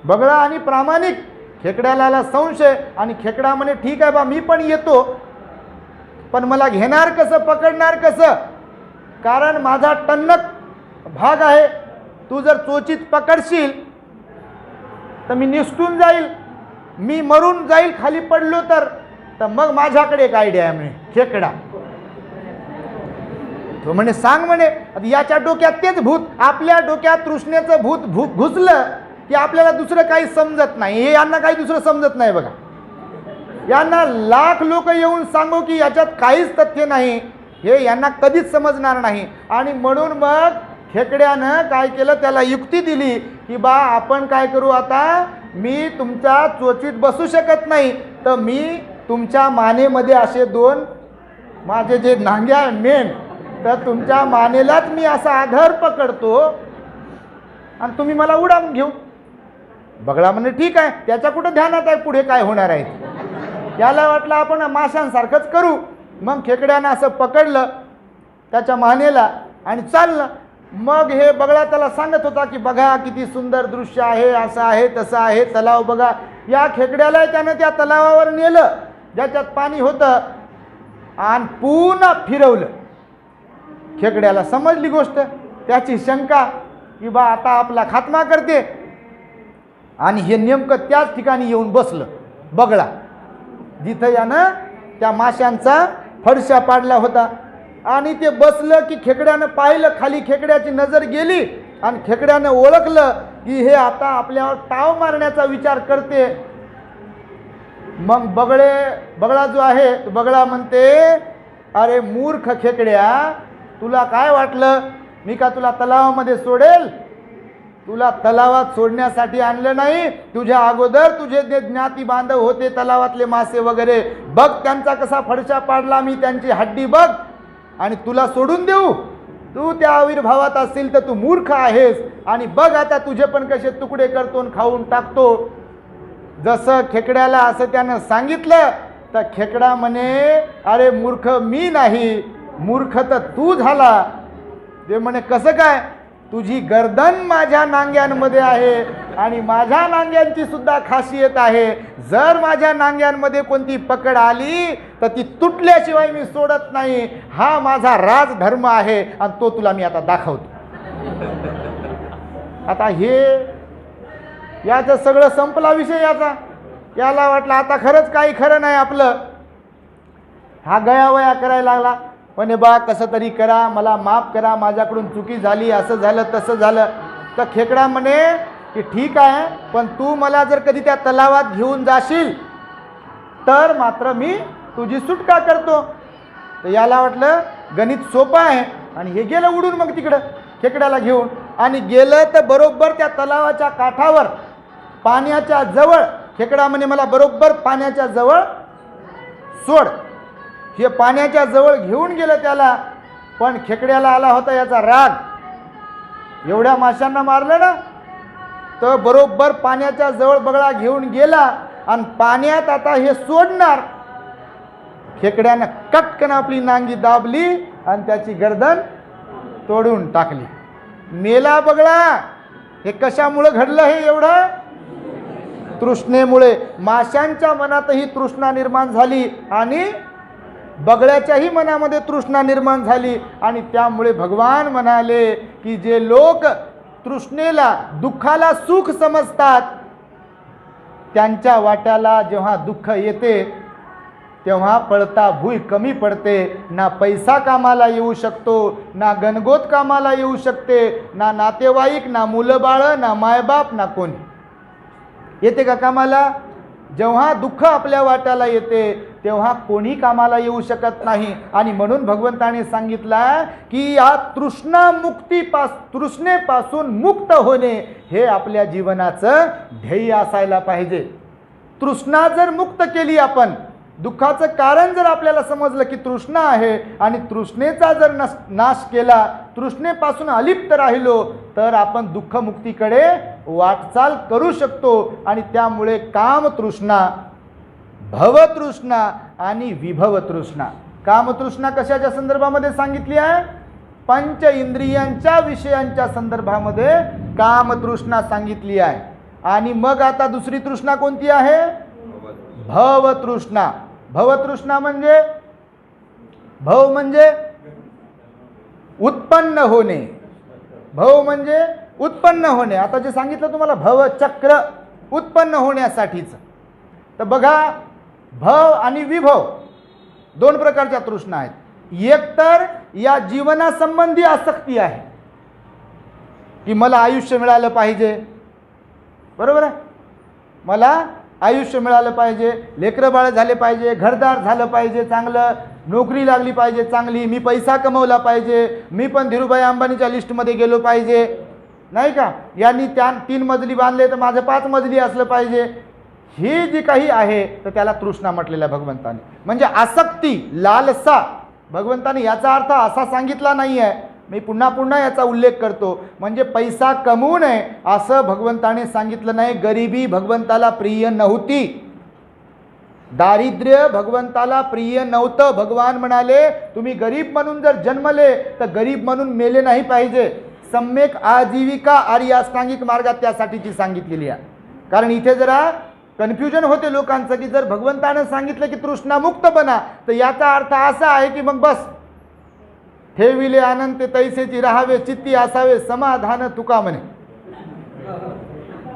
S2: बगळा आणि प्रामाणिक, खेकड्याला संशय. आणि खेकडा म्हणे ठीक आहे बा मी पण येतो, पण मला घेणार कसं, पकडणार कसं, कारण माझा टणक भाग आहे. तू जर चोचीत पकडशील तर मी निसटून जाईल, मी मरून जाईल खाली पडलो तर मग माझ्याकडे एक आयडिया आहे म्हणे खेकडा. तो म्हणे सांग म्हणे. याच्या डोक्यात तेच भूत, आपल्या डोक्यात तृष्णेचं भूत घुसलं की आपल्याला दुसरं काही समजत नाही. हे यांना काही दुसरं समजत नाही बघा. यांना लाख लोक येऊन सांगू की याच्यात काहीच तथ्य नाही, हे यांना कधीच समजणार नाही. आणि म्हणून मग खेकड्यानं काय केलं, त्याला युक्ती दिली की बा आपण काय करू आता, मी तुमच्या चोचीत बसू शकत नाही, तर मी तुमच्या मानेमध्ये असे दोन माझे जे नांग्या मेन, तर तुमच्या मानेलाच मी असा आधार पकडतो आणि तुम्ही मला उडावून घेऊ. बगळा म्हणे ठीक आहे, त्याच्या कुठं ध्यानात आहे पुढे काय होणार आहे. त्याला वाटलं आपण माशांसारखंच करू. मग खेकड्यानं असं पकडलं त्याच्या मानेला आणि चाललं. मग हे बगळा त्याला सांगत होता की बघा किती सुंदर दृश्य आहे, असं आहे तसं आहे, तलाव बघा. या खेकड्याला त्यानं त्या तलावावर नेलं ज्याच्यात पाणी होतं आणि पुन्हा फिरवलं. खेकड्याला समजली गोष्ट, त्याची शंका की बा आता आपला खात्मा करते. आणि हे नेमकं त्याच ठिकाणी येऊन बसलं बगळा, जिथं यानं त्या माशांचा फडशा पाडला होता. आणि ते बसलं की खेकड्यानं पाहिलं खाली, खेकड्याची नजर गेली आणि खेकड्यानं ओळखलं की हे आता आपल्यावर ताव मारण्याचा विचार करते. मग बगळा जो आहे तो बगळा म्हणते, अरे मूर्ख खेकड्या, तुला काय वाटलं मी का तुला तलावामध्ये सोडेल? तुला तलावात सोडण्यासाठी आणलं नाही. तुझ्या अगोदर तुझे जे ज्ञाती बांधव होते तलावातले मासे वगैरे, बघ त्यांचा कसा फडशा पाडला मी, त्यांची हड्डी बघ, आणि तुला सोडून देऊ? तू त्या आविर्भावात असशील तर तू मूर्ख आहेस. आणि बघ आता तुझे पण कसे तुकडे करतो आणि खाऊन टाकतो. जसं खेकड्याला असं त्यानं सांगितलं तर खेकडा म्हणे, अरे मूर्ख मी नाही, मूर्ख तर तू झाला. ते म्हणे कसं काय? तुझी गर्दन माझ्या नांग्यांमध्ये आहे आणि माझ्या नांग्यांची सुद्धा खासियत आहे. जर माझ्या नांग्यांमध्ये कोणती पकड आली तर ती तुटल्याशिवाय मी सोडत नाही. हा माझा राजधर्म आहे आणि तो तुला मी आता दाखवतो. आता हे याचं सगळं संपला विषय याचा. याला वाटलं आता खरंच काही खरं नाही आपलं. हा गयावया करायला लागला, म्हणे बा कसं तरी करा, मला माफ करा, माझ्याकडून चुकी झाली, असं झालं तसं झालं. तर खेकडा म्हणे की ठीक आहे, पण तू मला जर कधी त्या तलावात घेऊन जाशील तर मात्र मी तुझी सुटका करतो. तर याला वाटलं गणित सोपं आहे आणि हे गेलं उडून मग तिकडं खेकड्याला घेऊन. आणि गेलं तर बरोबर त्या तलावाच्या काठावर पाण्याच्या जवळ, खेकडा म्हणे मला बरोबर पाण्याच्या जवळ सोड. हे पाण्याच्या जवळ घेऊन गेलं त्याला. पण खेकड्याला आला होता याचा राग, एवढ्या माशांना मारलं ना. तर बरोबर पाण्याच्या जवळ बगळा घेऊन गेला आणि पाण्यात आता हे सोडणार. खेकड्यानं कटकन आपली नांगी दाबली आणि त्याची गर्दन तोडून टाकली. मेला बगळा. हे कशामुळे घडलं हे एवढं? तृष्णेमुळे. माशांच्या मनातही तृष्णा निर्माण झाली आणि बगळ्याच्याही मनामध्ये तृष्णा निर्माण झाली. आणि त्यामुळे भगवान म्हणाले की जे लोक तृष्णेला, दुःखाला सुख समजतात, त्यांच्या वाट्याला जेव्हा दुःख येते तेव्हा पळता भुई कमी पडते. ना पैसा कामाला येऊ शकतो, ना गणगोत कामाला येऊ शकते, ना नातेवाईक, ना मुलं बाळं, ना मायबाप, ना कोणी येते का कामाला. जेव्हा दुःख आपल्या वाट्याला येते तेव्हा कोणी कामाला येऊ शकत नाही. आणि म्हणून भगवंताने सांगितलं की या तृष्णेपासून मुक्त होणे हे आपल्या जीवनाचं ध्येय असायला पाहिजे. तृष्णा जर मुक्त केली आपण, दुःखाचं कारण जर आपल्याला समजलं की तृष्णा आहे आणि तृष्णेचा जर नाश केला, तृष्णेपासून अलिप्त राहिलो, तर आपण दुःखमुक्तीकडे वाटचाल करू शकतो. आणि त्यामुळे कामतृष्णा, भवतृष्णा आणि विभवतृष्णा. कामतृष्णा कशाच्या संदर्भामध्ये सांगितली आहे? पंच इंद्रियांच्या विषयांच्या संदर्भामध्ये कामतृष्णा सांगितली आहे. आणि मग आता दुसरी तृष्णा कोणती आहे? भवतृष्णा. भवतृष्णा म्हणजे, भव म्हणजे उत्पन्न होणे. भव म्हणजे उत्पन्न होणे. आता जे सांगितलं तुम्हाला भवचक्र, उत्पन्न होण्यासाठीच. तर बघा, भव आणि विभव दोन प्रकारच्या तृष्णा आहेत. एक तर या जीवनासंबंधी आसक्ती आहे की मला आयुष्य मिळालं पाहिजे, बरोबर आहे, मला आयुष्य मिळालं पाहिजे, लेकरं बाळ झाले पाहिजे, घरदार झालं पाहिजे चांगलं, नोकरी लागली पाहिजे चांगली, मी पैसा कमवला पाहिजे, मी पण धीरूभाई अंबानीच्या लिस्टमध्ये गेलो पाहिजे, नाही का, यांनी 3 मजली बांधले तर माझं 5 मजली असलं पाहिजे. ही जी काही आहे तर त्याला तृष्णा म्हटलेलं आहे भगवंताने. म्हणजे आसक्ती, लालसा. भगवंताने याचा अर्थ असा सांगितला नाही आहे, मी पुन्हा पुन्हा याचा उल्लेख करतो. म्हणजे पैसा कमवू नये असं भगवंताने सांगितलं नाही. गरिबी भगवंताला प्रिय नव्हती, दारिद्र्य भगवंताला प्रिय नव्हतं. भगवान म्हणाले तुम्ही गरीब म्हणून जर जन्मले तर गरीब म्हणून मेले नाही पाहिजे. सम्यक आजीविका आर्य अष्टांगिक मार्गात त्यासाठीची सांगितलेली आहे. कारण इथे जरा कन्फ्युजन होते लोकांचं की जर भगवंतानं सांगितलं की तृष्णामुक्त बना तर याचा अर्थ असा आहे की मग बस ठेविले आनंद तैसेची राहावे चित्ती असावे समाधान तुका म्हणे.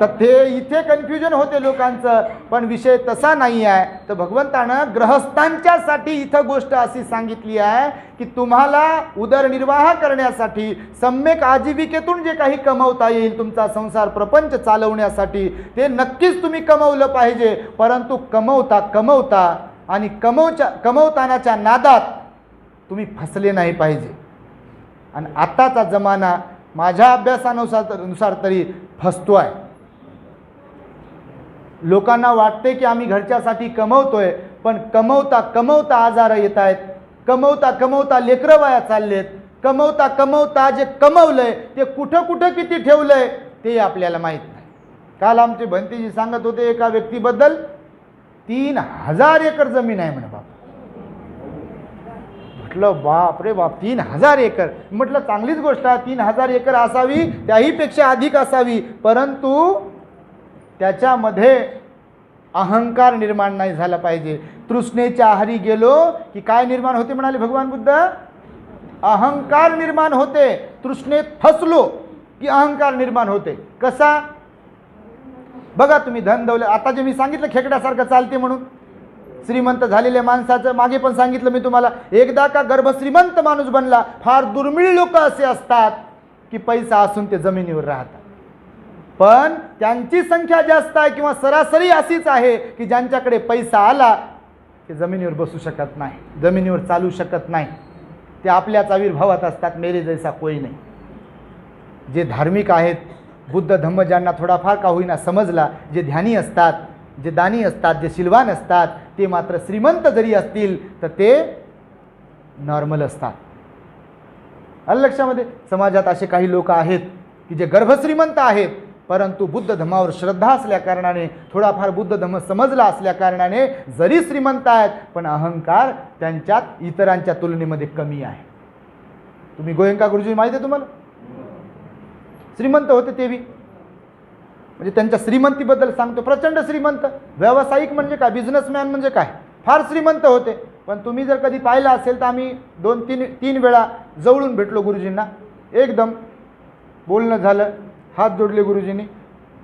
S2: तर ते इथे कन्फ्युजन होते लोकांचं, पण विषय तसा नाही आहे. तर भगवंतानं गृहस्थांच्यासाठी इथं गोष्ट अशी सांगितली आहे की तुम्हाला उदरनिर्वाह करण्यासाठी सम्यक आजीविकेतून जे काही कमवता येईल तुमचा संसार प्रपंच चालवण्यासाठी ते नक्कीच तुम्ही कमवलं पाहिजे. परंतु कमवता आणि कमवतानाच्या नादात तुम्ही फसले नाही पाहिजे. आणि आताचा जमाना माझ्या अभ्यासानुसार तरी फसतो आहे. लोकांना वाटते की आम्ही घरच्यासाठी कमवतोय, पण कमवता आजार येत आहेत, कमवता लेकरं वाया चाललेत, कमवता जे कमवलंय ते कुठं किती ठेवलंय ते आपल्याला माहीत नाही. काल आमचे भंतीजी सांगत होते एका व्यक्तीबद्दल 3000 एकर जमीन आहे म्हणे. बाप, म्हटलं बाप रे बाप, 3000 एकर. म्हटलं चांगलीच गोष्ट आहे, 3000 एकर असावी, त्याहीपेक्षा अधिक असावी, परंतु त्याच्यामध्ये अहंकार निर्माण नाही झाला पाहिजे. तृष्णेच्या आहारी गेलो की काय निर्माण होते म्हणाले भगवान बुद्ध? अहंकार निर्माण होते. तृष्णेत फसलो की अहंकार निर्माण होते. कसा? बघा तुम्ही धन दौलत, आता जे मी सांगितलं खेकड्यासारखं चालते म्हणून, श्रीमंत झालेल्या माणसाचं मागे पण सांगितलं मी तुम्हाला, एकदा का गर्भ श्रीमंत माणूस बनला, फार दुर्मिळ लोक असे असतात की पैसा असून ते जमिनीवर राहतात. पण त्यांची संख्या जास्त आहे किंवा सरासरी अशीच आहे की ज्यांच्याकडे पैसा आला ते जमिनीवर बसू शकत नाही, जमिनीवर चालू शकत नाही, ते आपल्याच आविर्भावात असतात. मेरे जैसा कोई नाही. जे धार्मिक आहेत, बुद्ध धम्म ज्यांना थोडाफार का होईना समजला, जे ध्यानी असतात, जे दानी असतात, जे शिलवान असतात, ते मात्र श्रीमंत जरी असतील तर ते नॉर्मल असतात. आलं लक्षामध्ये? समाजात असे काही लोक आहेत की जे गर्भश्रीमंत आहेत, परंतु बुद्ध धम्मावर श्रद्धा असल्या कारणाने, थोडाफार बुद्ध धम्म समजला असल्या कारणाने जरी श्रीमंत आहेत पण अहंकार त्यांच्यात इतरांच्या तुलनेमध्ये कमी आहे. तुम्ही गोयंका गुरुजी माहिती आहे तुम्हाला? श्रीमंत होते ते बी, म्हणजे त्यांच्या श्रीमंतीबद्दल सांगतो, प्रचंड श्रीमंत. व्यावसायिक म्हणजे काय, बिझनेसमॅन म्हणजे काय, फार श्रीमंत होते. पण तुम्ही जर कधी पाहिलं असेल तर आम्ही 2-3 वेळा जवळून भेटलो गुरुजींना, एकदम बोलणं झालं, हात जोडले गुरुजींनी,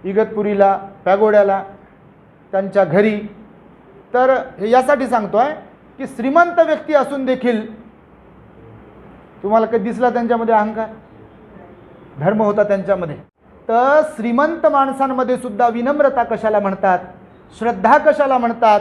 S2: इगतपुरीला, पॅगोड्याला, त्यांच्या घरी. तर हे यासाठी सांगतो आहे की श्रीमंत व्यक्ती असून देखील तुम्हाला कधी दिसला त्यांच्यामध्ये अहंकार? धर्म होता त्यांच्यामध्ये. तर श्रीमंत माणसांमध्ये सुद्धा विनम्रता कशाला म्हणतात, श्रद्धा कशाला म्हणतात,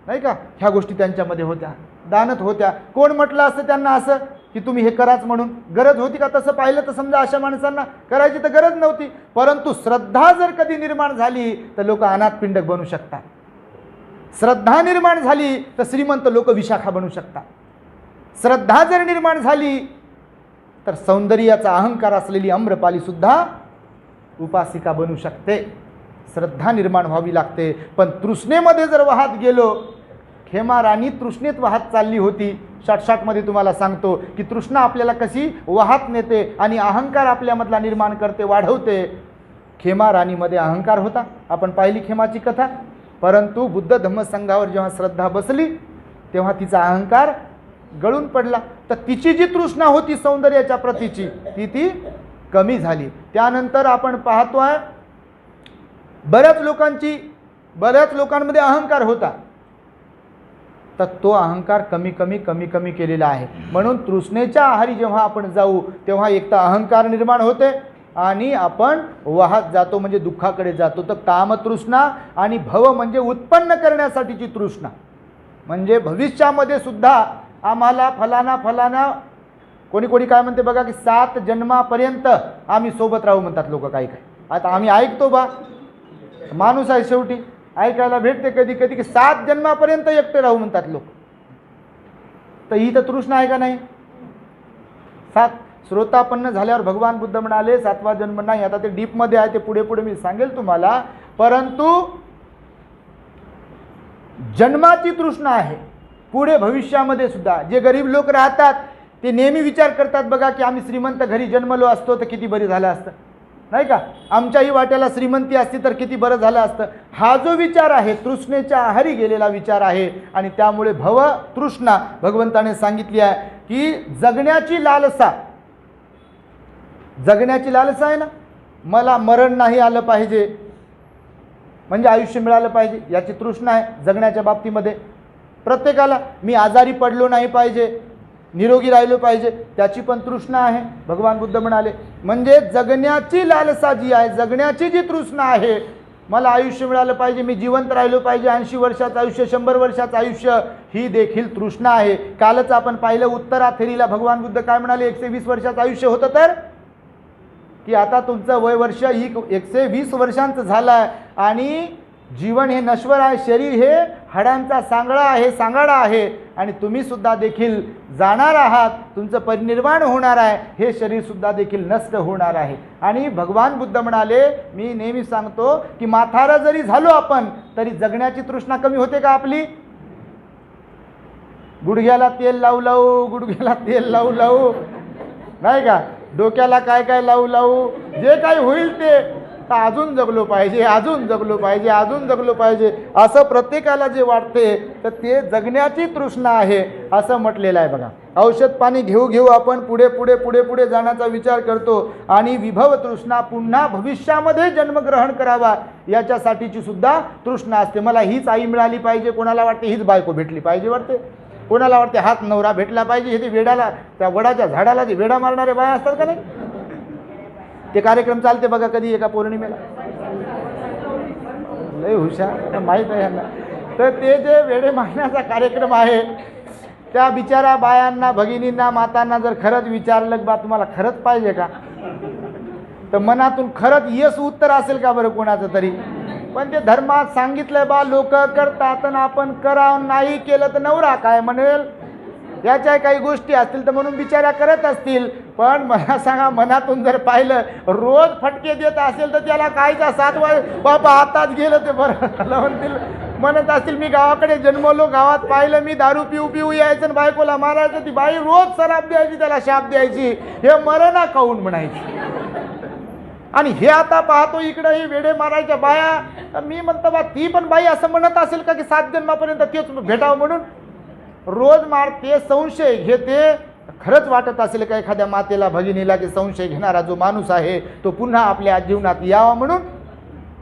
S2: नाही का, ह्या गोष्टी त्यांच्यामध्ये होत्या, दानत होत्या. कोण म्हटलं असं त्यांना असं की तुम्ही हे कराच म्हणून? गरज होती का? तसं पाहिलं तर समजा अशा माणसांना करायची तर गरज नव्हती. परंतु श्रद्धा जर कधी निर्माण झाली तर लोक अनाथ पिंडक बनू शकतात. श्रद्धा निर्माण झाली तर श्रीमंत लोक विशाखा बनू शकतात. श्रद्धा जर निर्माण झाली तर सौंदर्याचा अहंकार असलेली आम्रपाली सुद्धा उपासिका बनू शकते. श्रद्धा निर्माण व्हावी लागते. पण तृष्णेमध्ये जर वाहत गेलो, खेमा राणी तृष्णेत वाहत चालली होती. शॉर्टमध्ये तुम्हाला सांगतो की तृष्णा आपल्याला कशी वाहत नेते आणि अहंकार आपल्यामधला निर्माण करते, वाढवते. खेमा राणीमध्ये अहंकार होता, आपण पाहिली खेमाची कथा. परंतु बुद्ध धम्मसंघावर जेव्हा श्रद्धा बसली तेव्हा तिचा अहंकार गळून पडला. तर तिची जी तृष्णा होती सौंदर्याच्या प्रतीची ती कमी झाली. त्यानंतर आपण पाहतोय बऱ्याच लोकांमध्ये अहंकार होता, तर तो अहंकार कमी केलेला आहे. म्हणून तृष्णेच्या आहारी जेव्हा आपण जाऊ तेव्हा एक तर अहंकार निर्माण होते आणि आपण वाहत जातो, म्हणजे दुःखाकडे जातो. तर कामतृष्णा आणि भव म्हणजे उत्पन्न करण्यासाठीची तृष्णा, म्हणजे भविष्यामध्ये सुद्धा आम्हाला फलाना फलाना, कोणी कोणी काय म्हणते बघा की 7 जन्मापर्यंत आम्ही सोबत राहू म्हणतात लोक काही काय. आता आम्ही ऐकतो बा, माणूस आहे शेवटी, ऐकायला भेटते कधी कधी की 7 जन्मापर्यंत एकटे राहू म्हणतात लोक. तर ही तर तृष्णा आहे का नाही? 7 श्रोतापन्न झाल्यावर भगवान बुद्ध म्हणाले 7वा जन्म नाही. आता ते डीपमध्ये आहे, ते पुढे पुढे मी सांगेल तुम्हाला. परंतु जन्माची तृष्णा आहे पुढे भविष्यामध्ये सुद्धा. जे गरीब लोक राहतात ते नेहमी विचार करतात बघा की आम्ही श्रीमंत घरी जन्मलो असतो तर किती बरे झालं असतं, नाही का? आमच्याही वाट्याला श्रीमंती असती तर किती बरं झालं असतं. हा जो विचार आहे तृष्णेच्या आहारी गेलेला विचार आहे. आणि त्यामुळे भव तृष्णा भगवंताने सांगितली आहे की जगण्याची लालसा, जगण्याची लालसा आहे ना, मला मरण नाही आलं पाहिजे, म्हणजे आयुष्य मिळालं पाहिजे, याची तृष्णा आहे जगण्याच्या बाबतीमध्ये. प्रत्येकाला मी आजारी पडलो नाही पाहिजे, निरोगी राहिलो पाहिजे, त्याची पण तृष्णा आहे. भगवान बुद्ध म्हणाले म्हणजे जगण्याची लालसा जी आहे, जगण्याची जी तृष्णा आहे, मला आयुष्य मिळालं पाहिजे, मी जिवंत राहिलो पाहिजे, 80 वर्षाचं आयुष्य, 100 वर्षाचं आयुष्य, ही देखील तृष्णा आहे. कालच आपण पाहिलं उत्तराथेरीला भगवान बुद्ध काय म्हणाले, 120 वर्षाचं आयुष्य होतं तर की आता तुमचं वय वर्ष ही 120 वर्षांचं झालं आहे. आणि जीवन हे नश्वर आहे, शरीर हे हाडांचा सांगडा आहे, सांगाडा आहे, आणि तुम्ही सुद्धा देखील जाणार आहात, तुमचं परिनिर्वाण होणार आहे, हे शरीर सुद्धा देखील नष्ट होणार आहे. आणि भगवान बुद्ध म्हणाले, मी नेहमी सांगतो की म्हातारा जरी झालो आपण तरी जगण्याची तृष्णा कमी होते का आपली? गुडघ्याला तेल लावू लावू, गुडघ्याला तेल लावू लावू, नाही का, डोक्याला काय काय लावू लावू, जे काही होईल ते, अजून जगलो पाहिजे, अजून जगलो पाहिजे, अजून जगलो पाहिजे, असं प्रत्येकाला जे वाटते तर ते जगण्याची तृष्णा आहे असं म्हटलेलं आहे बघा. औषध पाणी घेऊ घेऊ आपण पुढे पुढे पुढे पुढे जाण्याचा विचार करतो. आणि विभव तृष्णा, पुन्हा भविष्यामध्ये जन्मग्रहण करावा याच्यासाठीची सुद्धा तृष्णा असते. मला हीच आई मिळाली पाहिजे, कोणाला वाटते हीच बायको भेटली पाहिजे वाटते, कोणाला वाटते हाच नवरा भेटला पाहिजे. हे ते वेडाला, त्या वडाच्या झाडाला जे वेडा मारणारे बाया असतात का नाही, ते कार्यक्रम चालते बघा कधी एका पौर्णिमेला, लय हुशार, माहीत आहे यांना. तर ते जे वेडे मारण्याचा कार्यक्रम आहे, त्या बिचारा बायांना, भगिनींना, मातांना जर खरंच विचारलं बा तुम्हाला खरंच पाहिजे का, तर मनातून खरंच येस उत्तर असेल का बरं कोणाचं तरी. पण ते धर्मात सांगितलं बा लोक करतात आणि आपण करावं, नाही केलं तर नवरा काय म्हणेल, याच्या काही गोष्टी असतील तर म्हणून बिचाऱ्या करत असतील. पण मला सांगा, मनातून जर पाहिलं रोज फटके देत असेल तर त्याला कायचा 7वा बाबा हातात गेलं ते बरं म्हणतील, म्हणत असतील मी गावाकडे जन्मलो, गावात पाहिलं मी, दारू पिऊ पिऊ यायचं आणि बायकोला मारायचं, ती बाई रोज सराप द्यायची, त्याला शाप द्यायची, हे मरणा काऊन म्हणायची. आणि हे आता पाहतो इकडे ही वेडे मारायच्या बाया. मी म्हणतो बा ती पण बाई असं म्हणत असेल का की 7 जन्मापर्यंत तेच भेटावं म्हणून रोज मारते, संशय घेते. खरंच वाटत असेल का एखाद्या मातेला, भगिनीला की संशय घेणारा जो माणूस आहे तो पुन्हा आपल्या जीवनात यावा म्हणून?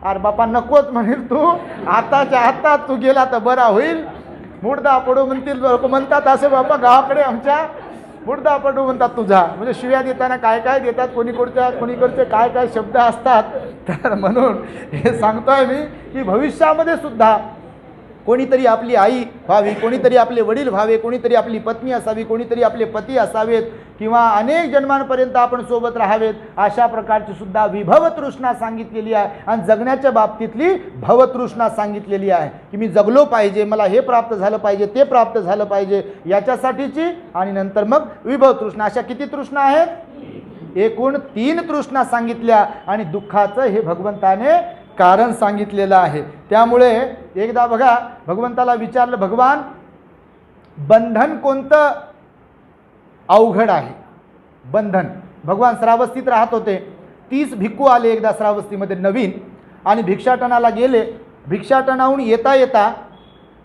S2: अरे बापा नकोच म्हणेल तू, आताच्या आत्ता तू गेला तर बरा होईल. मुर्दा पडू म्हणतील लोक, म्हणतात असे बापा गावाकडे आमच्या, मुर्दा पडू म्हणतात तुझा, म्हणजे शिव्या देताना काय काय देतात, कोणीकडचे काय काय शब्द असतात. तर म्हणून हे सांगतोय मी की भविष्यामध्ये सुद्धा कोणीतरी आपली आई व्हावी, कोणीतरी आपले वडील व्हावे, कोणीतरी आपली पत्नी असावी, कोणीतरी आपले पती असावेत, किंवा अनेक जन्मांपर्यंत आपण सोबत राहावेत, अशा प्रकारची सुद्धा विभव तृष्णा सांगितलेली आहे. आणि जगण्याच्या बाबतीतली भवतृष्णा सांगितलेली आहे की मी जगलो पाहिजे, मला हे प्राप्त झालं पाहिजे, ते प्राप्त झालं पाहिजे, याच्यासाठीची. आणि नंतर मग विभव तृष्णा. अशा किती तृष्णा आहेत? एकूण 3 तृष्णा सांगितल्या. आणि दुःखाचं हे भगवंताने कारण सांगितलेलं आहे. त्यामुळे एकदा बघा भगवंताला विचारलं, भगवान बंधन कोणतं अवघड आहे? बंधन. भगवान श्रावस्तीत राहत होते. 30 भिक्खू आले एकदा श्रावस्तीमध्ये नवीन, आणि भिक्षाटनाला गेले. भिक्षाटनाहून येता येता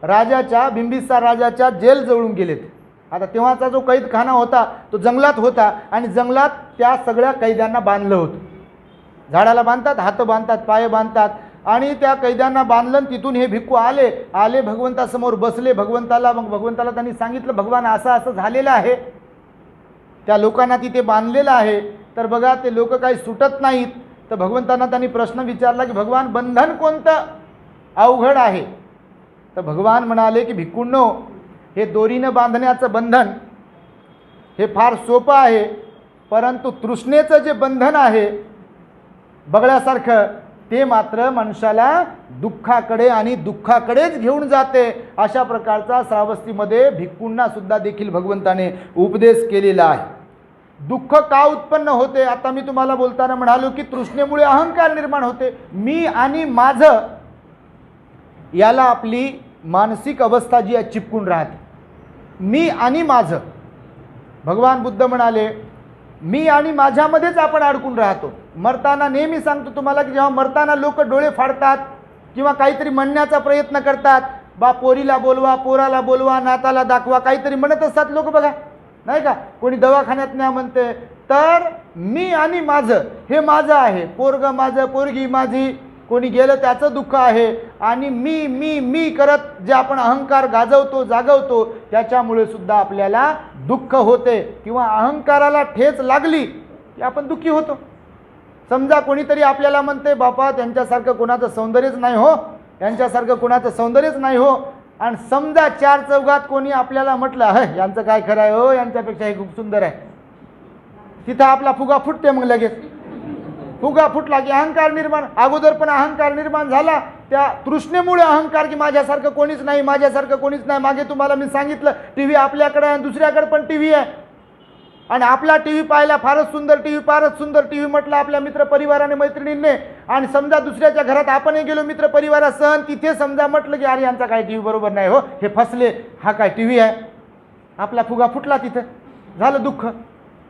S2: राजाच्या, बिंबिसार राजाच्या जेल जवळून गेलेत. आता तेव्हाचा जो कैदखाना होता तो जंगलात होता, आणि जंगलात त्या सगळ्या कैद्यांना बांधलं होतं. झाडाला बांधतात, हात बांधतात, पाय बांधतात, आणि त्या कैद्यांना बांधलं. तिथून हे भिक्खू आले भगवंतासमोर बसले. मग भगवंताला त्यांनी सांगितलं, भगवान असं असं झालेलं आहे, त्या लोकांना तिथे बांधलेलं आहे, तर बघा ते लोक काही सुटत नाहीत. तर भगवंतांना त्यांनी प्रश्न विचारला की भगवान बंधन कोणतं अवघड आहे? तर भगवान म्हणाले की भिक्खूंनो, हे दोरीनं बांधण्याचं बंधन हे फार सोपं आहे, परंतु तृष्णेचं जे बंधन आहे बगळ्यासारखं, ते मात्र मनुष्याला दुःखाकडे आणि दुःखाकडेच घेऊन जाते. अशा प्रकारचा श्रावस्तीमध्ये भिक्खूंना सुद्धा देखील भगवंताने उपदेश केलेला आहे. दुःख का उत्पन्न होते? आता मी तुम्हाला बोलताना म्हणालो की तृष्णेमुळे अहंकार निर्माण होते. मी आणि माझं याला आपली मानसिक अवस्था जी आहे चिपकून राहते. मी आणि माझं, भगवान बुद्ध म्हणाले मी आणि माझ्यामध्येच आपण अडकून राहतो. मरताना नेहमी सांगतो तुम्हाला की जेव्हा मरताना लोक डोळे फाडतात किंवा काहीतरी म्हणण्याचा प्रयत्न करतात, बा पोरीला बोलवा, पोराला बोलवा, नाताला दाखवा, काहीतरी म्हणत असतात लोक बघा, नाही का? कोणी दवाखान्यात न्या म्हणते, तर मी आणि माझं, हे माझं आहे, पोरग माझं, पोरगी माझी, कोणी गेलं त्याचं दुःख आहे, आणि मी मी मी करत जे आपण अहंकार गाजवतो जागवतो त्याच्यामुळे सुद्धा आपल्याला दुःख होते किंवा अहंकाराला ठेच लागली की आपण दुःखी होतो. समजा कोणीतरी आपल्याला म्हणते बापा त्यांच्यासारखं कोणाचं सौंदर्यच नाही हो, यांच्यासारखं कोणाचं सौंदर्यच नाही हो, आणि समजा चार चौघात कोणी आपल्याला म्हटलं ह यांचं काय खरं आहे हो, यांच्यापेक्षा हे खूप सुंदर आहे, तिथं आपला फुगा फुटते. मग लगेच फुगा फुटला की अहंकार निर्माण, अगोदर पण अहंकार निर्माण झाला त्या तृष्णेमुळे अहंकार की माझ्यासारखं कोणीच नाही, माझ्यासारखं कोणीच नाही. मागे तुम्हाला मी सांगितलं टीव्ही आपल्याकडे आहे, दुसऱ्याकडे पण टीव्ही आहे, आणि आपला टीव्ही पाहिला फारच सुंदर टीव्ही, फारच सुंदर टीव्ही म्हटलं आपल्या मित्र परिवाराने मैत्रिणींनी, आणि समजा दुसऱ्याच्या घरात आपणही गेलो मित्र परिवारासह, तिथे समजा म्हटलं की अरे यांचा काय टीव्ही बरोबर नाही हो, हे फसले, हा काय टीव्ही आहे, आपला फुगा फुटला, तिथं झालं दुःख.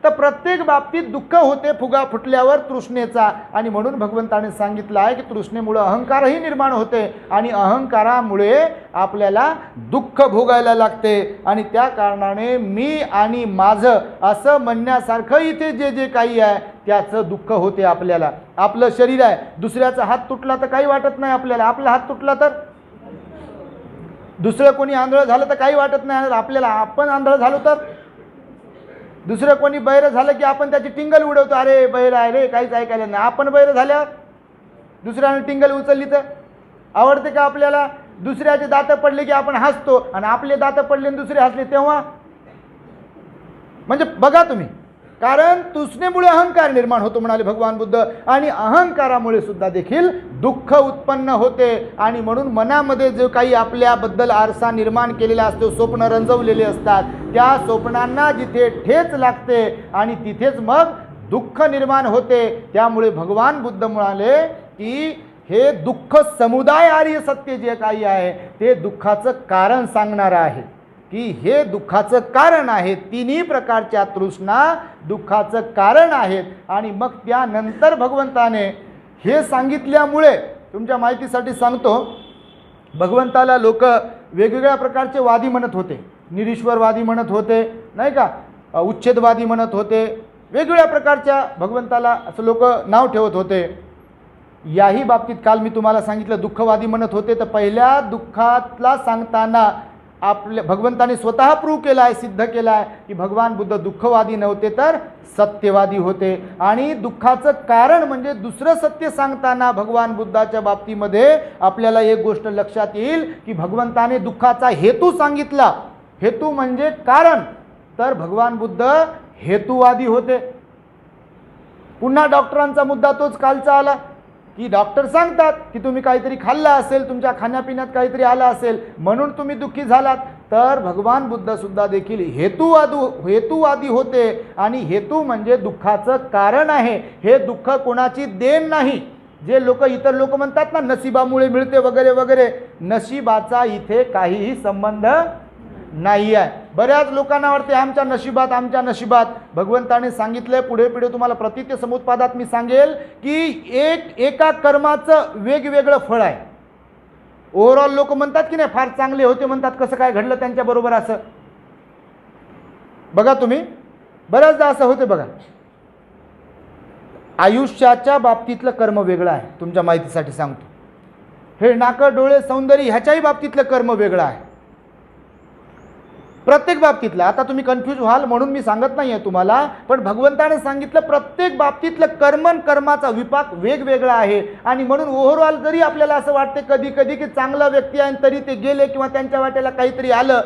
S2: तर प्रत्येक बाबतीत दुःख होते फुगा फुटल्यावर तृष्णेचा, आणि म्हणून भगवंताने सांगितलं आहे की तृष्णेमुळे अहंकारही निर्माण होते आणि अहंकारामुळे आपल्याला दुःख भोगायला लागते. आणि त्या कारणाने मी आणि माझं असं म्हणण्यासारखं इथे जे जे काही आहे त्याचं दुःख होते आपल्याला. आपलं शरीर आहे, दुसऱ्याचा हात तुटला तर काही वाटत नाही आपल्याला, आपला हात तुटला तर, दुसरं कोणी आंधळं झालं तर काही वाटत नाही आपल्याला, आपण आंधळं झालो तर, दुसरं कोणी बैर झालं की आपण त्याची टिंगल उडवतो, अरे बैर आहे रे, काहीच ऐकायला नाही. आपण बैर झाल्यावर दुसऱ्याने टिंगल उचलली तर आवडते का आपल्याला? दुसऱ्याचे दात पडले की आपण हसतो, आणि आपले दात पडले आणि दुसरे हसले तेव्हा, म्हणजे बघा तुम्ही, कारण तृष्णेमुळे अहंकार निर्माण होतो म्हणाले भगवान बुद्ध, आणि अहंकारामुळे सुद्धा देखील दुःख उत्पन्न होते. आणि म्हणून मनामध्ये जो काही आपल्याबद्दल आरसा निर्माण केलेला असतो, स्वप्न रंजवलेले असतात, त्या स्वप्नांना जिथे ठेच लागते आणि तिथेच मग दुःख निर्माण होते. त्यामुळे भगवान बुद्ध म्हणाले की हे दुःख समुदाय आर्य सत्य जे काही आहे ते दुःखाचं कारण सांगणारं आहे, की हे दुःखाचं कारण आहे. तिन्ही प्रकारच्या तृष्णा दुःखाचं कारण आहेत. आणि मग त्यानंतर भगवंताने हे सांगितल्यामुळे, तुमच्या माहितीसाठी सांगतो, भगवंताला लोक वेगवेगळ्या प्रकारचे वादी म्हणत होते, निरीश्वरवादी म्हणत होते, नाही का, उच्छेदवादी म्हणत होते, वेगवेगळ्या प्रकारच्या भगवंताला असं लोक नाव ठेवत होते. याही बाबतीत काल मी तुम्हाला सांगितलं दुःखवादी म्हणत होते, तर पहिल्या दुःखातला सांगताना आपल्या भगवंताने स्वतः प्रूव्ह केला आहे, सिद्ध केला आहे की भगवान बुद्ध दुःखवादी नव्हते तर सत्यवादी होते. आणि दुःखाचं कारण म्हणजे दुसरं सत्य सांगताना भगवान बुद्धाच्या बाबतीमध्ये आपल्याला एक गोष्ट लक्षात येईल की भगवंताने दुःखाचा हेतू सांगितला. हेतू म्हणजे कारण, तर भगवान बुद्ध हेतुवादी होते. पुन्हा डॉक्टरांचा मुद्दा तोच कालचा आला की डॉक्टर सांगतात की तुम्ही काहीतरी खाल्लं असेल, तुमच्या खाण्यापिण्यात काहीतरी आलं असेल म्हणून तुम्ही दुःखी झालात. तर भगवान बुद्ध सुद्धा देखील हेतुवादी होते. आणि हेतू म्हणजे दुःखाचं कारण आहे. हे दुःख कोणाची देण नाही. जे लोक, इतर लोक म्हणतात ना नशिबामुळे मिळते वगैरे वगैरे, नशिबाचा इथे काहीही संबंध नाही आहे. बऱ्याच लोकांना वाटते आमच्या नशिबात, आमच्या नशिबात. भगवंताने सांगितलंय, पुढे पुढे तुम्हाला प्रतित्य समुत्पादात मी सांगेल की एका कर्माचं वेगवेगळं फळ आहे. ओव्हरऑल लोक म्हणतात की नाही फार चांगले होते म्हणतात, कसं काय घडलं त्यांच्याबरोबर असं, बघा तुम्ही बऱ्याचदा असं होते. बघा, आयुष्याच्या बाबतीतलं कर्म वेगळं आहे. तुमच्या माहितीसाठी सांगतो, हे नाकं डोळे सौंदर्य ह्याच्याही बाबतीतलं कर्म वेगळं आहे. प्रत्येक बाबतीतलं. आता तुम्ही कन्फ्यूज व्हाल म्हणून मी सांगत नाही आहे तुम्हाला, पण भगवंताने सांगितलं प्रत्येक बाबतीतलं कर्माचा विपाक वेगवेगळा आहे. आणि म्हणून ओव्हरऑल जरी आपल्याला असं वाटते कधी कधी की चांगला व्यक्ती आहे तरी ते गेले किंवा त्यांच्या वाट्याला काहीतरी आलं,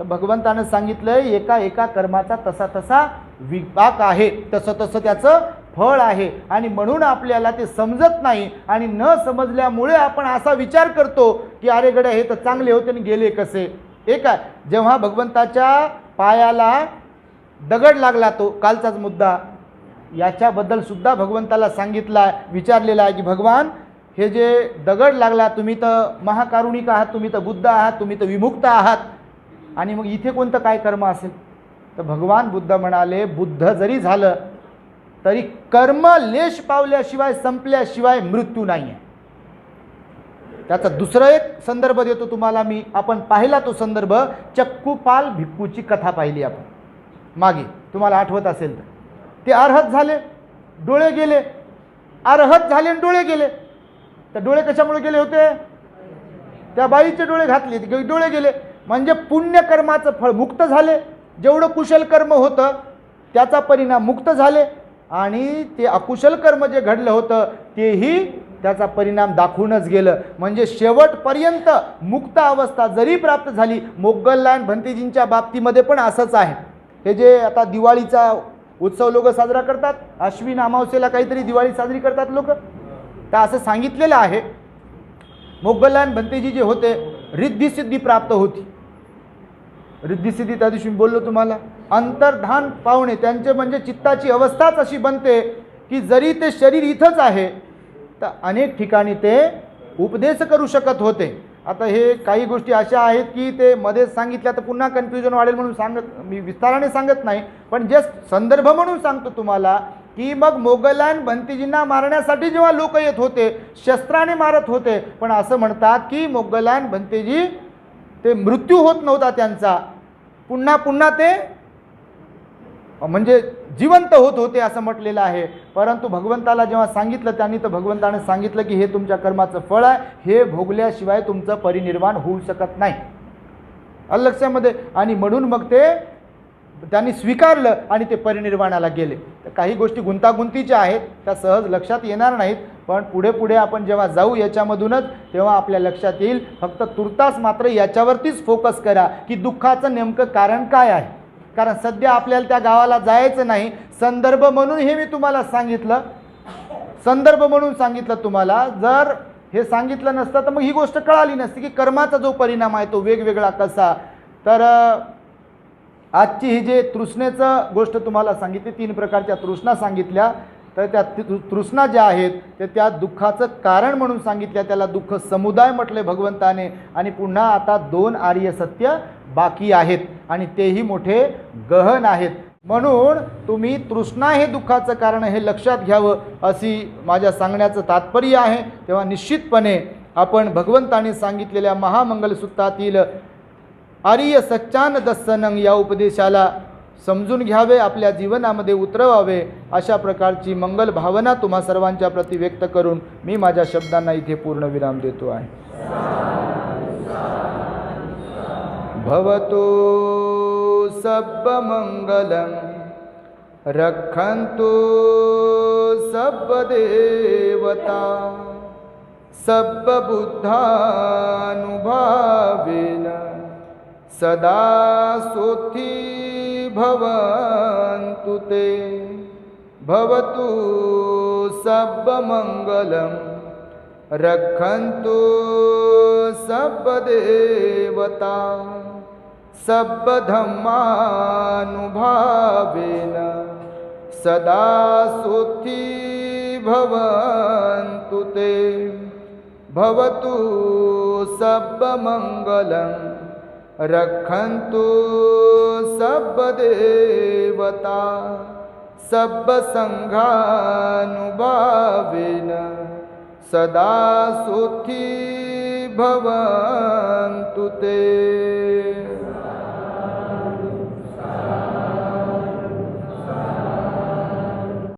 S2: तर भगवंतानं सांगितलं एका एका कर्माचा तसा तसा विपाक आहे, तसं तसं त्याचं फळ आहे. आणि म्हणून आपल्याला ते समजत नाही आणि न समजल्यामुळे आपण असा विचार करतो की अरे गड्या हे तर चांगले होते आणि गेले कसे. एक आहे जेव्हा भगवंताच्या पायाला दगड लागला, तो कालचाच मुद्दा, याच्याबद्दल सुद्धा भगवंताला सांगितला, विचारलेला आहे की भगवान हे जे दगड लागला, तुम्ही तर महाकारुणिक आहात, तुम्ही तर बुद्ध आहात, तुम्ही तर विमुक्त आहात, आणि मग इथे कोणतं काय कर्म असेल. तर भगवान बुद्ध म्हणाले बुद्ध जरी झालं तरी कर्म लेश पावल्याशिवाय संपल्याशिवाय मृत्यू नाही आहे. त्याचा दुसरा एक संदर्भ देतो तुम्हाला मी. आपण पाहिला तो संदर्भ, चक्कूपाल भिक्खूची कथा पाहिली आपण मागे, तुम्हाला आठवत असेल तर. ते अर्हत झाले, डोळे गेले, अर्हत झाले आणि डोळे गेले. तर डोळे कशामुळे गेले होते, त्या बाईचे डोळे घातले, डोळे गेले. म्हणजे पुण्यकर्माचं फळ मुक्त झाले, जेवढं कुशल कर्म होतं त्याचा परिणाम मुक्त झाले, आणि ते अकुशल कर्म जे घडलं होतं तेही त्याचा परिणाम दाखवूनच गेलं. म्हणजे शेवटपर्यंत मुक्त अवस्था जरी प्राप्त झाली. मोगललान भंतेजींच्या बाबतीमध्ये पण असंच आहे. हे जे आता दिवाळीचा उत्सव लोक साजरा करतात, अश्विन अमावस्येला काहीतरी दिवाळी साजरी करतात लोक, तर असं सांगितलेलं आहे मोगललान भंतेजी जे होते रिद्धिसिद्धी प्राप्त होती. रिद्धिसिद्धी त्या दिवशी बोललो तुम्हाला, अंतर्धान पावणे त्यांचे म्हणजे चित्ताची अवस्थाच अशी बनते की जरी ते शरीर इथंच आहे तर अनेक ठिकाणी ते उपदेश करू शकत होते. आता हे काही गोष्टी अशा आहेत की ते मध्येच सांगितल्या तर पुन्हा कन्फ्युजन वाढेल म्हणून मी विस्ताराने सांगत नाही, पण जस्ट संदर्भ म्हणून सांगतो तुम्हाला की मग मोगलान भंतेजींना मारण्यासाठी जेव्हा लोक येत होते शस्त्राने मारत होते, पण असं म्हणतात की मोगलान भंतेजी ते मृत्यू होत नव्हता त्यांचा, पुन्हा पुन्हा ते म्हणजे जिवंत होत होते असं म्हटलेलं आहे. परंतु भगवंताला जेव्हा सांगितलं त्यांनी, तर भगवंताने सांगितलं की हे तुमच्या कर्माचं फळ आहे, हे भोगल्याशिवाय तुमचं परिनिर्वाण होऊ शकत नाही. लक्षामध्ये. आणि म्हणून मग ते त्यांनी स्वीकारलं आणि ते परिनिर्वाणाला गेले. तर काही गोष्टी गुंतागुंतीच्या आहेत, त्या सहज लक्षात येणार नाहीत, पण पुढे पुढे आपण जेव्हा जाऊ याच्यामधूनच तेव्हा आपल्या लक्षात येईल. फक्त तुर्तास मात्र याच्यावरतीच फोकस करा की दुःखाचं नेमकं कारण काय आहे. कारण सध्या आपल्याला त्या गावाला जायचं नाही. संदर्भ म्हणून हे मी तुम्हाला सांगितलं, संदर्भ म्हणून सांगितलं तुम्हाला. जर हे सांगितलं नसतं तर मग ही गोष्ट कळाली नसती की कर्माचा जो परिणाम आहे तो वेगवेगळा कसा. तर आजची ही जे तृष्णेचं गोष्ट तुम्हाला सांगितली, 3 प्रकारच्या तृष्णा सांगितल्या, तर त्या तृष्णा ज्या आहेत ते त्या दुःखाचं कारण म्हणून सांगितल्या, त्याला दुःख समुदाय म्हटले भगवंताने. आणि पुन्हा आता 2 आर्य सत्य बाकी आहेत आणि तेही मोठे गहन आहेत. म्हणून तुम्ही तृष्णा हे दुःखाचं कारण हे लक्षात घ्यावं अशी माझ्या सांगण्याचं तात्पर्य आहे. तेव्हा निश्चितपणे आपण भगवंताने सांगितलेल्या महामंगलसूत्रातील आर्य सच्चान दस्सनं या उपदेशाला समजून घ्यावे, आपल्या जीवनामध्ये उतरवावे, अशा प्रकारची मंगल भावना तुम्हा सर्वांच्या प्रति व्यक्त करून मी माझ्या शब्दांना इथे पूर्णविराम देतो आहे. भवतु सर्वमंगलं रक्षन्तु सर्वदेवता सर्वबुद्धानुभावेन सदा सोथी भवन्तु ते. भवतु सर्वमंगलं रक्षन्तु सर्वदेवता सर्वधर्मानुभावेन सदा सोथी भवन्तु ते. भवतु सर्वमंगलं रक्षन्तु सर्वदेवता सर्वसंघानुभावेन सदा सोथी भवन्तु ते.